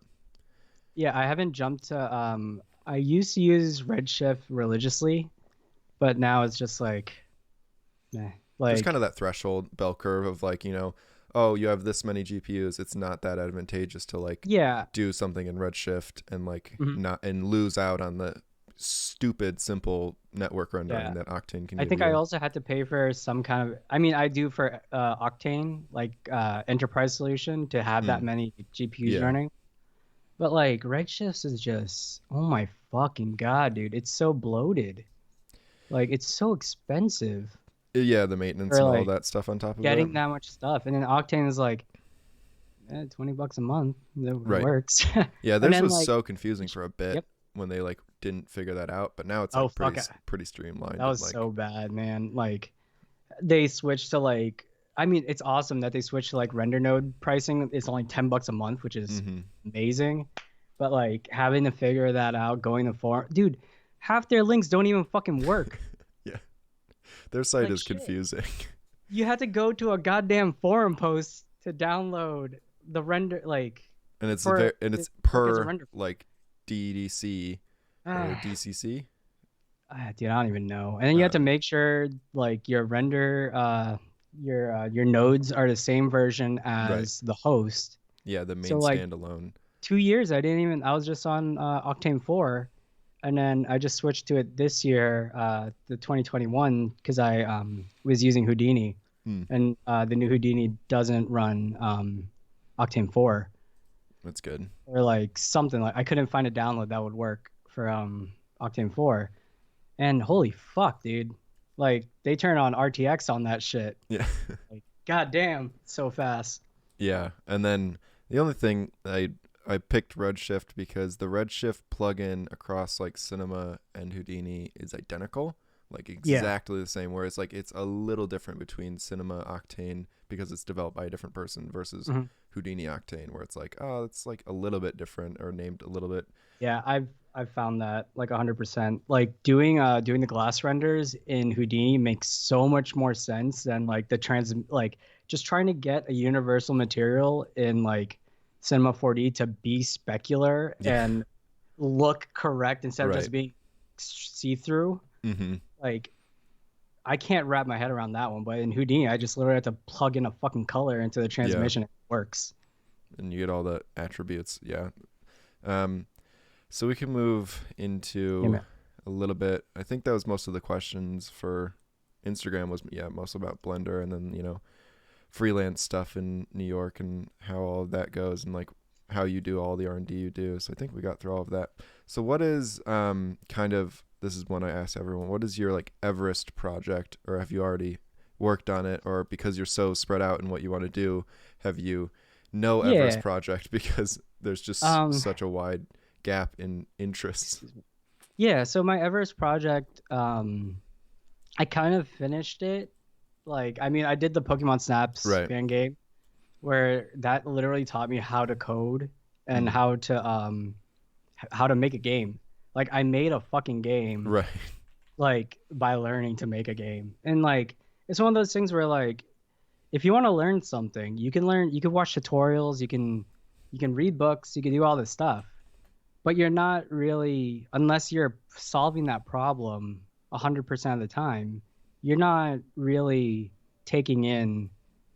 Yeah, I haven't jumped to I used to use Redshift religiously, but now it's just like There's like kind of that threshold bell curve of like oh, you have this many GPUs, it's not that advantageous to like yeah. do something in Redshift and like not and lose out on the stupid simple network rendering that Octane can I give think you. I also had to pay for some kind of I mean I do for Octane like enterprise solution to have that many GPUs running. But like Redshift is just oh my fucking god, dude. It's so bloated. Like it's so expensive. Yeah, the maintenance for, and all like, that stuff on top of getting it. that much stuff. And then Octane is like $20 a month. It Right. works. Yeah, theirs then, was like, so confusing for a bit Yep. when they like didn't figure that out, but now it's Oh, like fuck pretty streamlined. That was like, so bad, man. Like they switched to like I mean, it's awesome that they switched to like render node pricing. It's only $10 a month, which is amazing. But like having to figure that out, going to forum, dude, half their links don't even fucking work. yeah, their site Like, is shit. confusing. You had to go to a goddamn forum post to download the render, like. And it's for- it's it's a per render. like DDC or DCC. Dude, I don't even know. And then you have to make sure like your render your nodes are the same version Right. as the host. Yeah, the So main like standalone. 2 years I was just on Octane 4, and then I just switched to it this year, the 2021, because I was using Houdini, Hmm. and the new Houdini doesn't run Octane 4, That's good. or like something. Like I couldn't find a download that would work for Octane 4. And holy fuck, dude. Like they turn on RTX on that shit. Yeah. Like goddamn, so fast. Yeah. And then the only thing I picked Redshift because the Redshift plugin across like Cinema and Houdini is identical, like Yeah. exactly the same. Whereas like it's a little different between Cinema Octane because it's developed by a different person versus Mhm. Houdini Octane, where it's like, oh, it's like a little bit different or named a little bit. Yeah, I've found that like 100%. Like doing the glass renders in Houdini makes so much more sense than like the trans like just trying to get a universal material in like Cinema 4D to be specular Yeah. and look correct instead of Right. just being see-through. Mm-hmm. Like I can't wrap my head around that one, but in Houdini, I just literally have to plug in a fucking color into the Yeah. transmission. It works. And you get all the attributes. Yeah. Um, so we can move Yeah, into man. a little bit. I think that was most of the questions for Instagram was yeah, most about Blender and then, freelance stuff in New York and how all of that goes and like how you do all the R&D you do. So I think we got through all of that. So what is kind of this is one I ask everyone. What is your like Everest project, or have you already worked on it, or because you're so spread out in what you want to do, have you no Everest Yeah. project because there's just Um, such a wide gap in interests. excuse me. Yeah, so my Everest project, I kind of finished it. Like, I mean, I did the Pokemon Snaps Right. fan game where that literally taught me how to code and Mm. how to make a game. Like, I made a fucking game Right. like by learning to make a game. And like, it's one of those things where like if you want to learn something, you can watch tutorials, you can read books, you can do all this stuff. But you're not really, unless you're solving that problem 100% of the time, you're not really taking in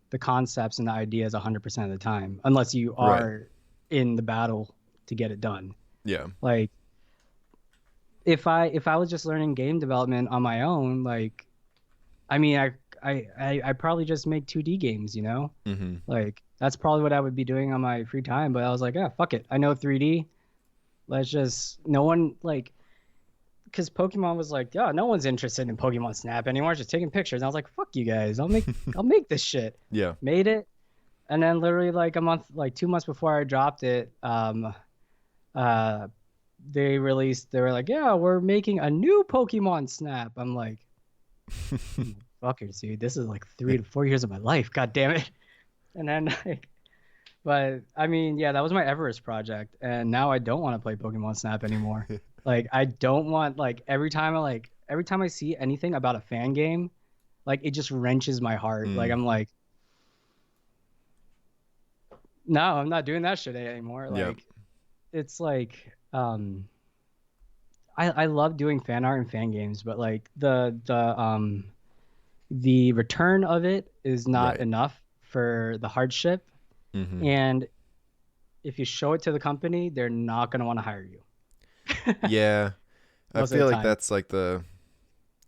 the concepts and the ideas 100% of the time, unless you Right. are in the battle to get it done. Yeah. Like if I was just learning game development on my own, like I mean I probably just make 2D games, you know? Mhm. Like that's probably what I would be doing on my free time, but I was like, yeah, fuck it. I know 3D. Let's just no one like because Pokemon was like, yeah, no one's interested in Pokemon Snap anymore. It's just taking pictures. And I was like, fuck you guys. I'll make this shit. Yeah. Made it. And then literally like a month, like 2 months before I dropped it, uh they were like, yeah, we're making a new Pokemon Snap. I'm like, fuckers, dude, this is like 3 to 4 years of my life. God damn it. And then like but I mean, yeah, that was my Everest project, and now I don't want to play Pokemon Snap anymore. Like I don't want like every time I see anything about a fan game, like it just wrenches my heart. Like Mm. I'm like, no, I'm not doing that shit anymore. Yep. Like it's like I love doing fan art and fan games, but like the return of it is not Right. enough for the hardship. Mhm. And if you show it to the company, they're not gonna want to hire you Yeah. I most of the feel like time, that's like the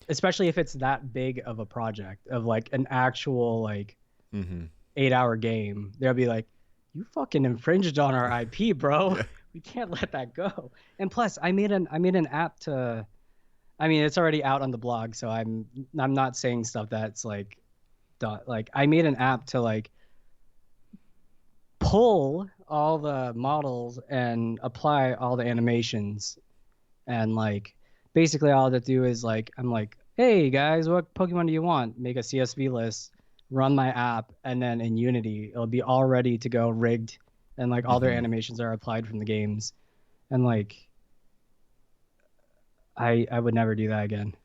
especially if it's that big of a project of like an actual like mhm. 8 hour game. They'll be like, "You fucking infringed on our IP, bro. Yeah. We can't let that go." And plus, I made an app to. I mean, it's already out on the blog, so I'm not saying stuff that's like, like I made an app to like pull all the models and apply all the animations and like basically all to do is like I'm like, hey guys, what Pokemon do you want? Make a CSV list, run my app, and then in Unity it'll be all ready to go rigged, and like all their Mhm. animations are applied from the games, and like I would never do that again.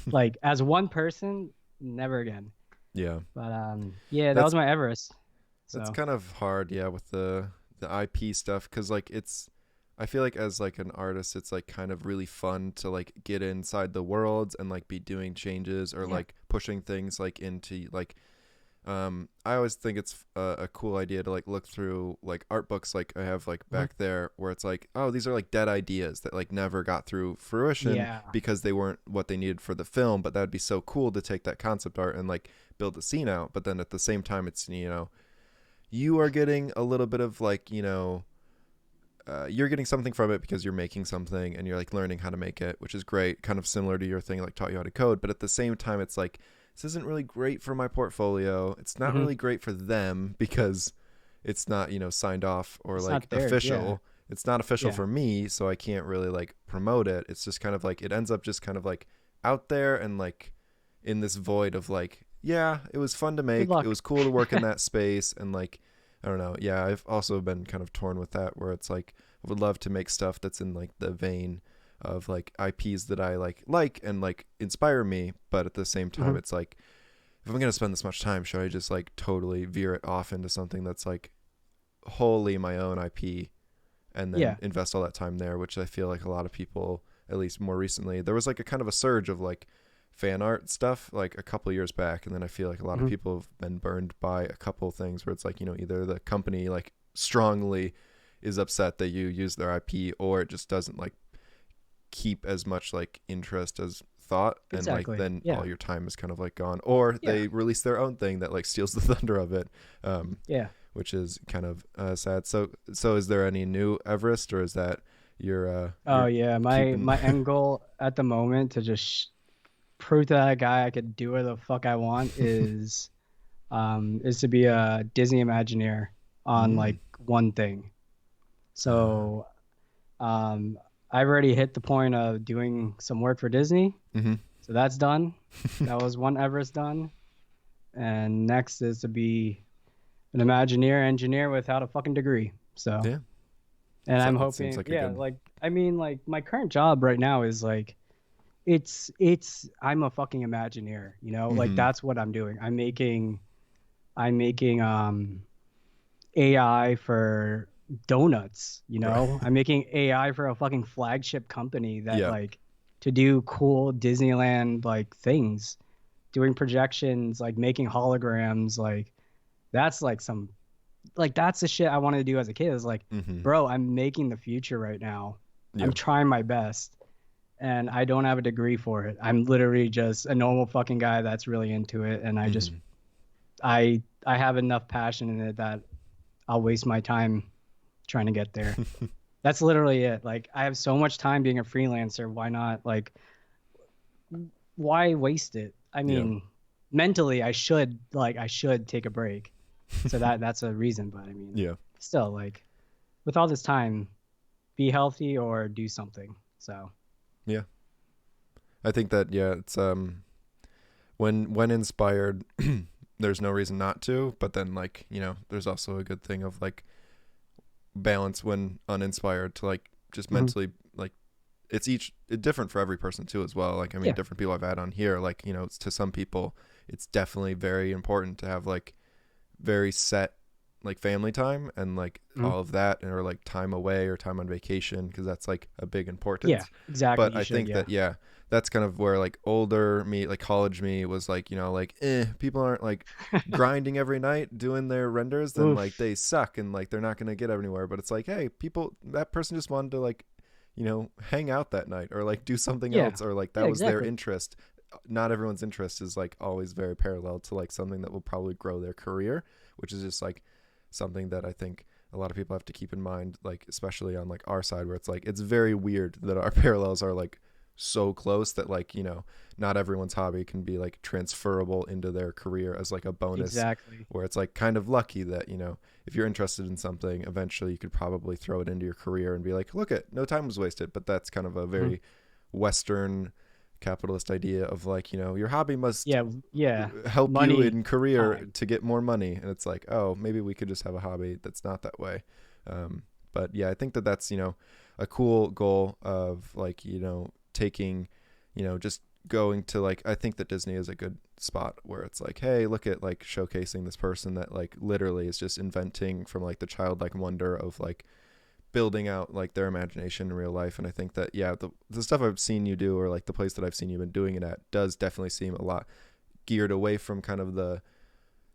Like as one person, never again. Yeah. But yeah, that was That's my Everest. that's So kind of hard, yeah, with the IP stuff cuz like it's I feel like as like an artist it's like kind of really fun to like get inside the worlds and like be doing changes or yeah, like pushing things like into like I always think it's a cool idea to like look through like art books like I have like Mhm. back there where it's like, oh, these are like dead ideas that like never got through fruition Yeah, because they weren't what they needed for the film, but that'd be so cool to take that concept art and like build a scene out. But then at the same time, it's, you are getting a little bit of like, you're getting something from it because you're making something and you're like learning how to make it, which is great, kind of similar to your thing, like taught you how to code. But at the same time, it's like, this isn't really great for my portfolio. It's not hmm really great for them because it's not, signed off or it's like not theirs. Yeah, official. It's not official yeah, for me, so I can't really like promote it. It's just kind of like, it ends up just kind of like out there and like in this void of like, yeah, it was fun to good make. It luck. was cool to work in that space. And like, I don't know. Yeah, I've also been kind of torn with that where it's like, I would love to make stuff that's in like the vein of like IPs that I like and like inspire me, but at the same time hmm it's like, if I'm gonna spend this much time, should I just like totally veer it off into something that's like wholly my own IP and then Yeah. invest all that time there, which I feel like a lot of people, at least more recently, there was like a kind of a surge of like fan art stuff like a couple of years back, and then I feel like a lot of hmm people have been burned by a couple of things where it's like, either the company like strongly is upset that you use their IP, or it just doesn't like keep as much like interest as thought, and like Exactly. then Yeah. all your time is kind of like gone, or Yeah. they release their own thing that like steals the thunder of it, um, Yeah. which is kind of sad. So is there any new Everest, or is that Oh you're yeah. My keeping? my end goal at the moment to just prove to that guy I could do whatever the fuck I want is to be a Disney Imagineer on mm. like one thing. uh, So um I've already hit the point of doing some work for Disney. mm-hmm. So that's done. That was one Everest done. And next is to be an Imagineer engineer without a fucking degree. So, Yeah, and so I'm that seems hoping, like a yeah, good. like I mean, like my current job right now is like it's I'm a fucking Imagineer, you know? Like Mm-hmm. that's what I'm doing. I'm making AI for donuts, you Right. know? I'm making AI for a fucking flagship company that Yeah. like to do cool Disneyland like things, doing projections, like making holograms, like that's like some like that's the shit I wanted to do as a kid. Is like, Mm-hmm. bro, I'm making the future right now. I'm Yeah. trying my best and I don't have a degree for it. I'm literally just a normal fucking guy that's really into it and Mm-hmm. I have enough passion in it that I'll waste my time trying to get there. That's literally it. Like I have so much time being a freelancer. Why not like why waste it? I Yeah. mean, mentally I should take a break. So that's a reason, but I mean, Yeah. still like with all this time, be healthy or do something. So, Yeah. I think that, yeah, it's when inspired, there's no reason not to, but then like, there's also a good thing of like balance when uninspired to like just mhm. mentally like, it's different for every person too as well. Like, I mean, Yeah. different people I've had on here, like, it's to some people it's definitely very important to have like very set like family time and like Mhm. all of that, or like time away or time on vacation, because that's like a big Yeah, importance. exactly. But You I should. think Yeah. that, yeah, that's kind of where like older me, like college me, was like, like, people aren't like grinding every night doing their renders, then like Oof. they suck and like they're not going to get anywhere. But it's like, hey, people, that person just wanted to like, hang out that night or like do something Yeah. else, or like Yeah, that was their exactly. interest. Not everyone's interest is like always very parallel to like something that will probably grow their career, which is just like something that I think a lot of people have to keep in mind, like especially on like our side, where it's like it's very weird that our parallels are like so close that like, not everyone's hobby can be like transferable into their career as like a bonus, Exactly. where it's like kind of lucky that, if you're interested in something, eventually you could probably throw it into your career and be like, look, at no time was wasted. But that's kind of a Mhm. very Western capitalist idea of like, your hobby must Yeah. Yeah. help you Money, in career time. to get more money. And it's like, oh, maybe we could just have a hobby that's not that way. But yeah, I think that that's, a cool goal of like, taking, just going to like, I think that Disney is a good spot where it's like, hey, look at like showcasing this person that like literally is just inventing from like the childlike wonder of like building out like their imagination in real life. And I think that, yeah, the stuff I've seen you do, or like the place that I've seen you been doing it at, does definitely seem a lot geared away from kind of the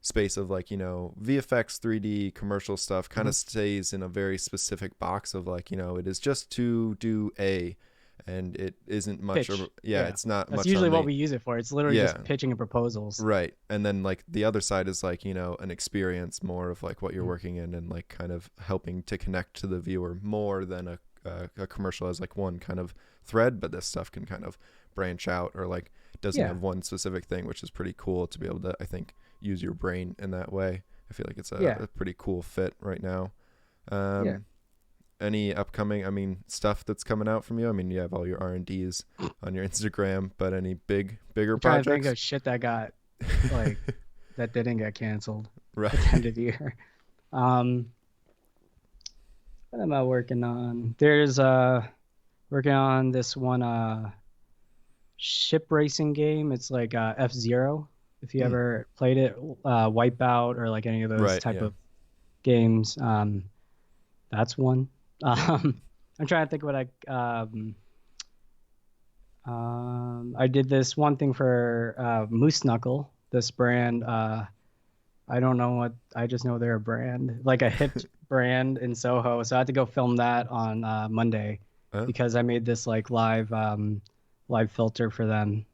space of like, VFX, 3D, commercial stuff kind Mhm. of stays in a very specific box of like, it is just to do A, and it isn't much of, Pitch. yeah, Yeah. it's not That's much on usually what the, we use it for. It's literally yeah, just pitching and proposals. right. And then like the other side is like, an experience more of like what you're Mhm. working in, and like kind of helping to connect to the viewer more than a commercial as like one kind of thread, but this stuff can kind of branch out, or like doesn't Yeah. have one specific thing, which is pretty cool to be able to, I think, use your brain in that way. I feel like it's Yeah. a pretty cool fit right now. Yeah. Um, any upcoming, I mean, stuff that's coming out from you? I mean, you have all your R&Ds on your Instagram, but any bigger I'm trying to think projects? of shit that got like that didn't get canceled at the Right. end of the year. Um, what am I working on? There's working on this one ship racing game. It's like F-Zero. If you Mm, ever played it, Wipeout or like any of those right. type Yeah. of games. That's one. I'm trying to think what I did this one thing for Moose Knuckle, this brand. I don't know what, I just know they're a brand, like a hip brand in Soho. So I had to go film that on Monday Oh. because I made this like live filter for them.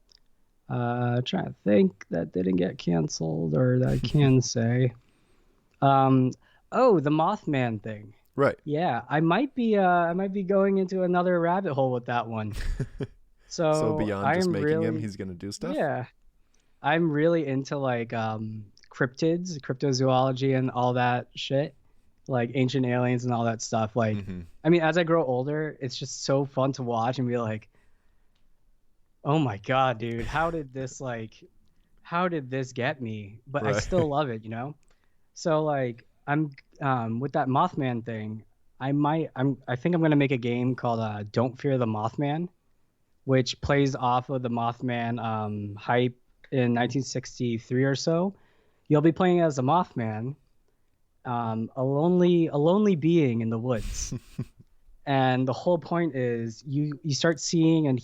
Trying to think that didn't get canceled or that I can say. Um, oh, the Mothman thing. Right. Yeah, I might be going into another rabbit hole with that one. So So beyond I just am making him, really, he's gonna do stuff. yeah, I'm really into like cryptids, cryptozoology and all that shit, like ancient aliens and all that stuff. Like, Mm-hmm. I mean, as I grow older, it's just so fun to watch and be like, "Oh my God, dude, how did this get me?" But I Right. still love it, you know? So like I'm with that Mothman thing, I think I'm gonna make a game called Don't Fear the Mothman, which plays off of the Mothman hype in 1963 or so. You'll be playing as a Mothman, a lonely being in the woods, and the whole point is you start seeing and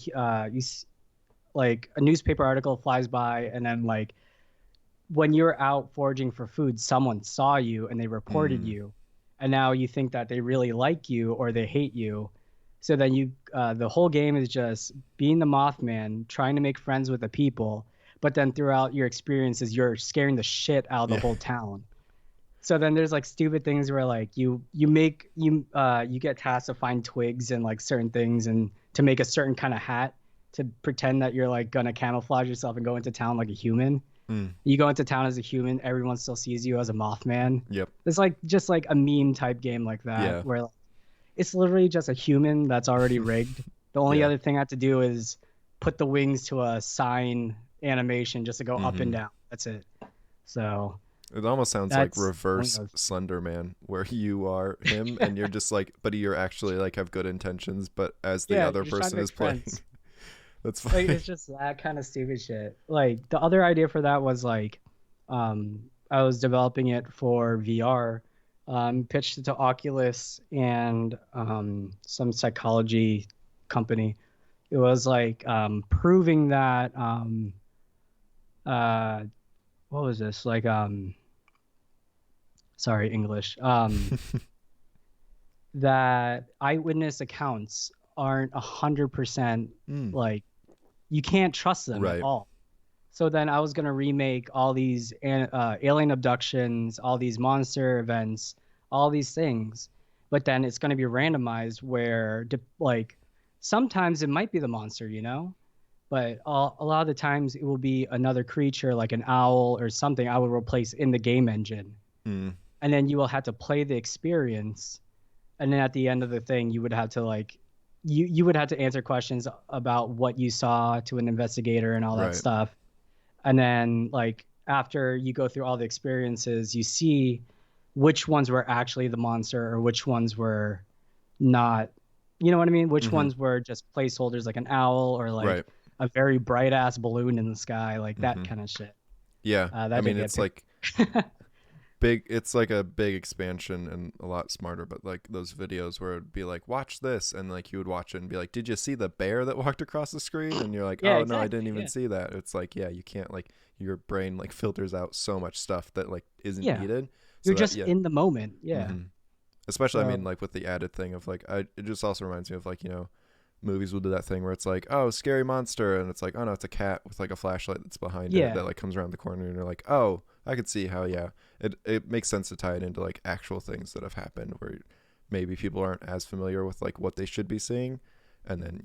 like a newspaper article flies by, and then like when you're out foraging for food, someone saw you and they reported Mm. you, and now you think that they really like you or they hate you. So then the whole game is just being the Mothman, trying to make friends with the people, but then throughout your experiences, you're scaring the shit out of the Yeah. whole town. So then there's like stupid things where like you get tasked to find twigs and like certain things and to make a certain kind of hat to pretend that you're like gonna camouflage yourself and go into town like a human. Mm. You go into town as a human, everyone still sees you as a Mothman. Yep. It's like just like a meme type game like that Yeah. where like, it's literally just a human that's already rigged. The only Yeah. other thing I have to do is put the wings to a sine animation just to go up Mm-hmm. and down. That's it. So It almost sounds like that's one of reverse those. Slender Man, where you are him and you're just like, but you're actually like have good intentions, but as the Yeah, other you're just trying to person make is playing, friends. that's Like funny. it's just that kind of stupid shit. Like the other idea for that was like, I was developing it for VR, pitched it to Oculus and some psychology company. It was like proving that uh, what was this? Like sorry, English. That eyewitness accounts aren't 100% Mm. like you can't trust them at Right. all. So then I was gonna remake all these alien abductions, all these monster events, all these things, but then it's gonna be randomized where like sometimes it might be the monster, you know, but a lot of the times it will be another creature like an owl or something I will replace in the game engine, Mm. and then you will have to play the experience, and then at the end of the thing you would have to like you would have to answer questions about what you saw to an investigator and all that Right. stuff, and then like after you go through all the experiences you see which ones were actually the monster or which ones were not, you know what I mean, which Mm-hmm. ones were just placeholders like an owl or like Right. a very bright ass balloon in the sky, like that Mm-hmm. kind of shit. Yeah. I That mean, didn't get it's picked. like big. It's like a big expansion and a lot smarter. But like those videos where it'd be like, watch this, and like you would watch it and be like, did you see the bear that walked across the screen? And you're like, Yeah, oh no, I didn't exactly. even Yeah. see that. It's like, yeah, you can't like your brain like filters out so much stuff that like isn't Yeah, needed. So you're that, just yeah. in the moment. Yeah. hmm Especially, I mean, So like with the added thing of like, it just also reminds me of like, movies will do that thing where it's like, oh, scary monster, and it's like, oh no, it's a cat with like a flashlight that's behind it yeah, that like comes around the corner, and you're like, oh, I could see how, yeah, it makes sense to tie it into like actual things that have happened where maybe people aren't as familiar with like what they should be seeing, and then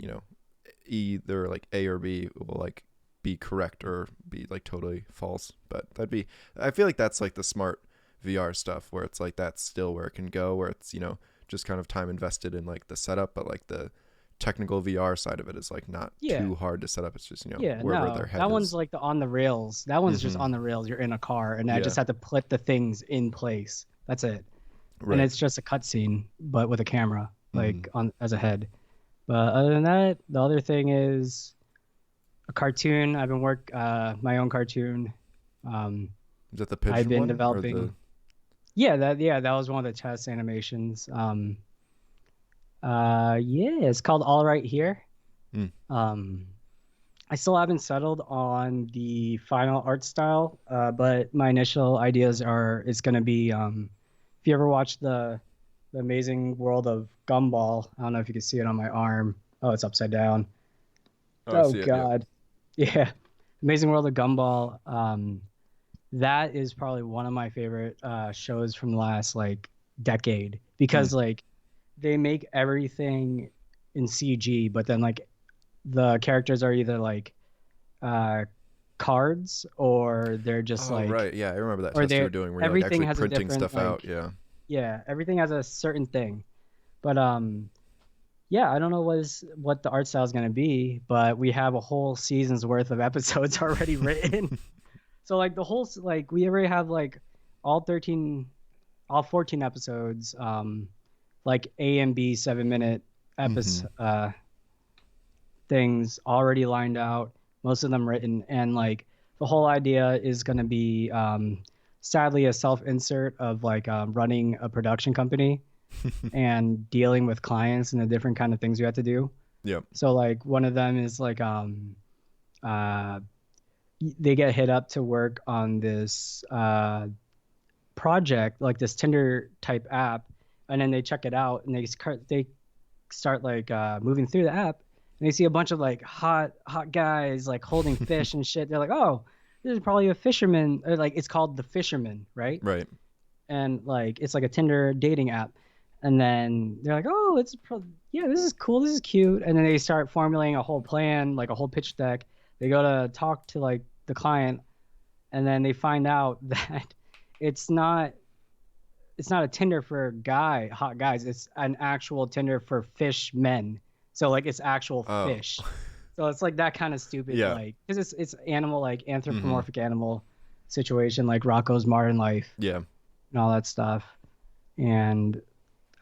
either like A or B will like be correct or be like totally false. But I feel like that's like the smart VR stuff where it's like that's still where it can go, where it's just kind of time invested in like the setup, but like the technical VR side of it is like not yeah, too hard to set up. It's just yeah. wherever their No, head that one's is. like the on the rails. That one's just Mm-hmm. on the rails. You're in a car, and I Yeah. just have to put the things in place. That's it. And Right. it's just a cutscene, but with a camera, Mm-hmm. like on as a head. But other than that, the other thing is a cartoon. I've been my own cartoon. Um, Is that the I've pigeon been one or the? developing. Yeah, that was one of the test animations. Yeah, it's called All Right Here. Mm. Um, I still haven't settled on the final art style, but my initial ideas are it's gonna be if you ever watched the Amazing World of Gumball, I don't know if you can see it on my arm. Oh, it's upside down. Oh, I Oh see it. Yep. God. Yeah. Amazing World of Gumball. That is probably one of my favorite shows from the last like decade Mm. because like they make everything in CG, but then like the characters are either like uh cards or they're just Oh, like right. Yeah, I remember that or test you they're were doing where you're like everything actually has a printing different stuff out. like Yeah. yeah, everything has a certain thing. But yeah, I don't know what the art style is going to be, but we have a whole season's worth of episodes already written. So like like we already have like all 13 all 14 episodes like A and B 7-minute Mm-hmm. episode things already lined out, most of them written, and like the whole idea is going to be sadly a self-insert of like running a production company and dealing with clients and the different kind of things you have to do. Yep. So like one of them is like uh they get hit up to work on this project like this Tinder type app, and then they check it out and they start like moving through the app and they see a bunch of like hot guys like holding fish and shit. They're like, oh, this is probably a fisherman. Or, like it's called the Fisherman, right? Right. And like it's like a Tinder dating app. And then they're like, oh, yeah, this is cool, this is cute. And then they start formulating a whole plan, like a whole pitch deck. They go to talk to like the client, and then they find out that it's not it's not a Tinder for hot guys. It's an actual Tinder for fish men. So like it's actual Oh. fish. So it's like that kind of stupid, Yeah. like because it's animal like Mm-hmm. anthropomorphic animal situation, like Rocco's Modern Life Yeah. and all that stuff. And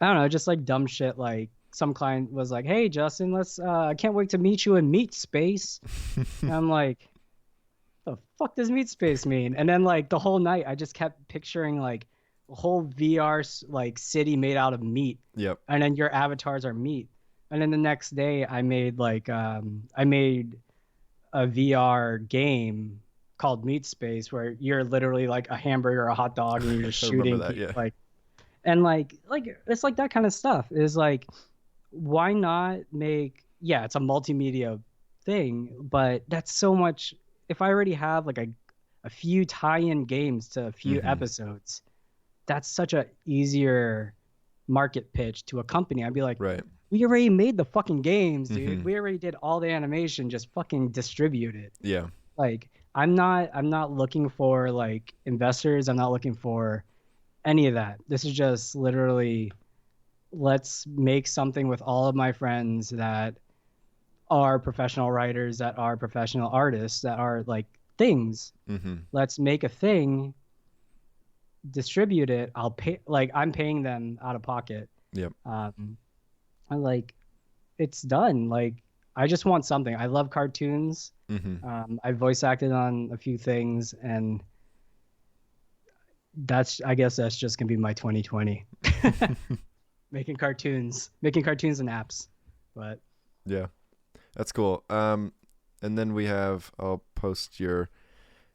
I don't know, just like dumb shit. Like some client was like, "Hey, Justin, I can't wait to meet you in Meat Space." And I'm like, "The fuck does Meat Space mean?" And then like the whole night, I just kept picturing like a whole VR like city made out of meat, Yep. and then your avatars are meat. And then the next day, I made a VR game called Meat Space where you're literally like a hamburger, a hot dog, and you're just I remember shooting that. people Yeah. like and like it's like that kind of stuff is like why not make yeah it's a multimedia thing but that's so much if I already have like a few tie-in games to a few Mm-hmm. episodes that's such a easier market pitch to a company. I'd be like, Right. we already made the fucking games, dude. Mm-hmm. We already did all the animation, just fucking distribute it. Yeah. Like I'm not looking for like investors, I'm not looking for any of that. This is just literally let's make something with all of my friends that are professional writers, that are professional artists, that are like things. Mm-hmm. Let's make a thing, distribute it. I'll pay, like, I'm paying them out of pocket. Yep. And like, it's done. Like, I just want something. I love cartoons. Mm-hmm. I voice acted on a few things, and I guess that's just gonna be my 2020. Making cartoons and apps. But Yeah. That's cool. And then we have I'll post your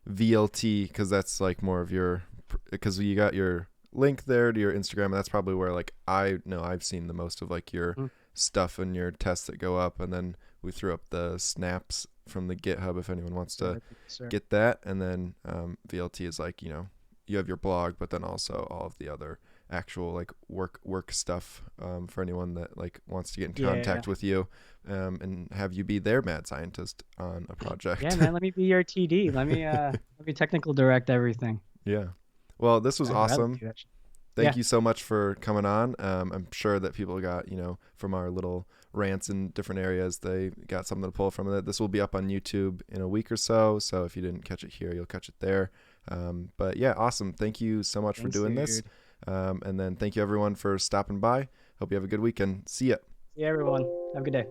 VLT because that's like more of your, because you got your link there to your Instagram, and that's probably where like I know I've seen the most of like your Mm. stuff and your tests that go up, and then we threw up the snaps from the GitHub if anyone wants to Sure. get that, and then VLT is like, you know, you have your blog, but then also all of the other actual like work stuff for anyone that like wants to get in Yeah. contact with you and have you be their mad scientist on a Yeah, project. man, let me be your TD. Let me technical direct everything. Yeah. Well, this was I'd rather awesome. do that. Thank Yeah. you so much for coming on. I'm sure that people got, you know, from our little rants in different areas, they got something to pull from it. This will be up on YouTube in a week or so. So if you didn't catch it here, you'll catch it there. But yeah, awesome. Thank you so much for Thanks, doing this. dude. And then thank you everyone for stopping by. Hope you have a good weekend. See ya. See you, everyone. Have a good day.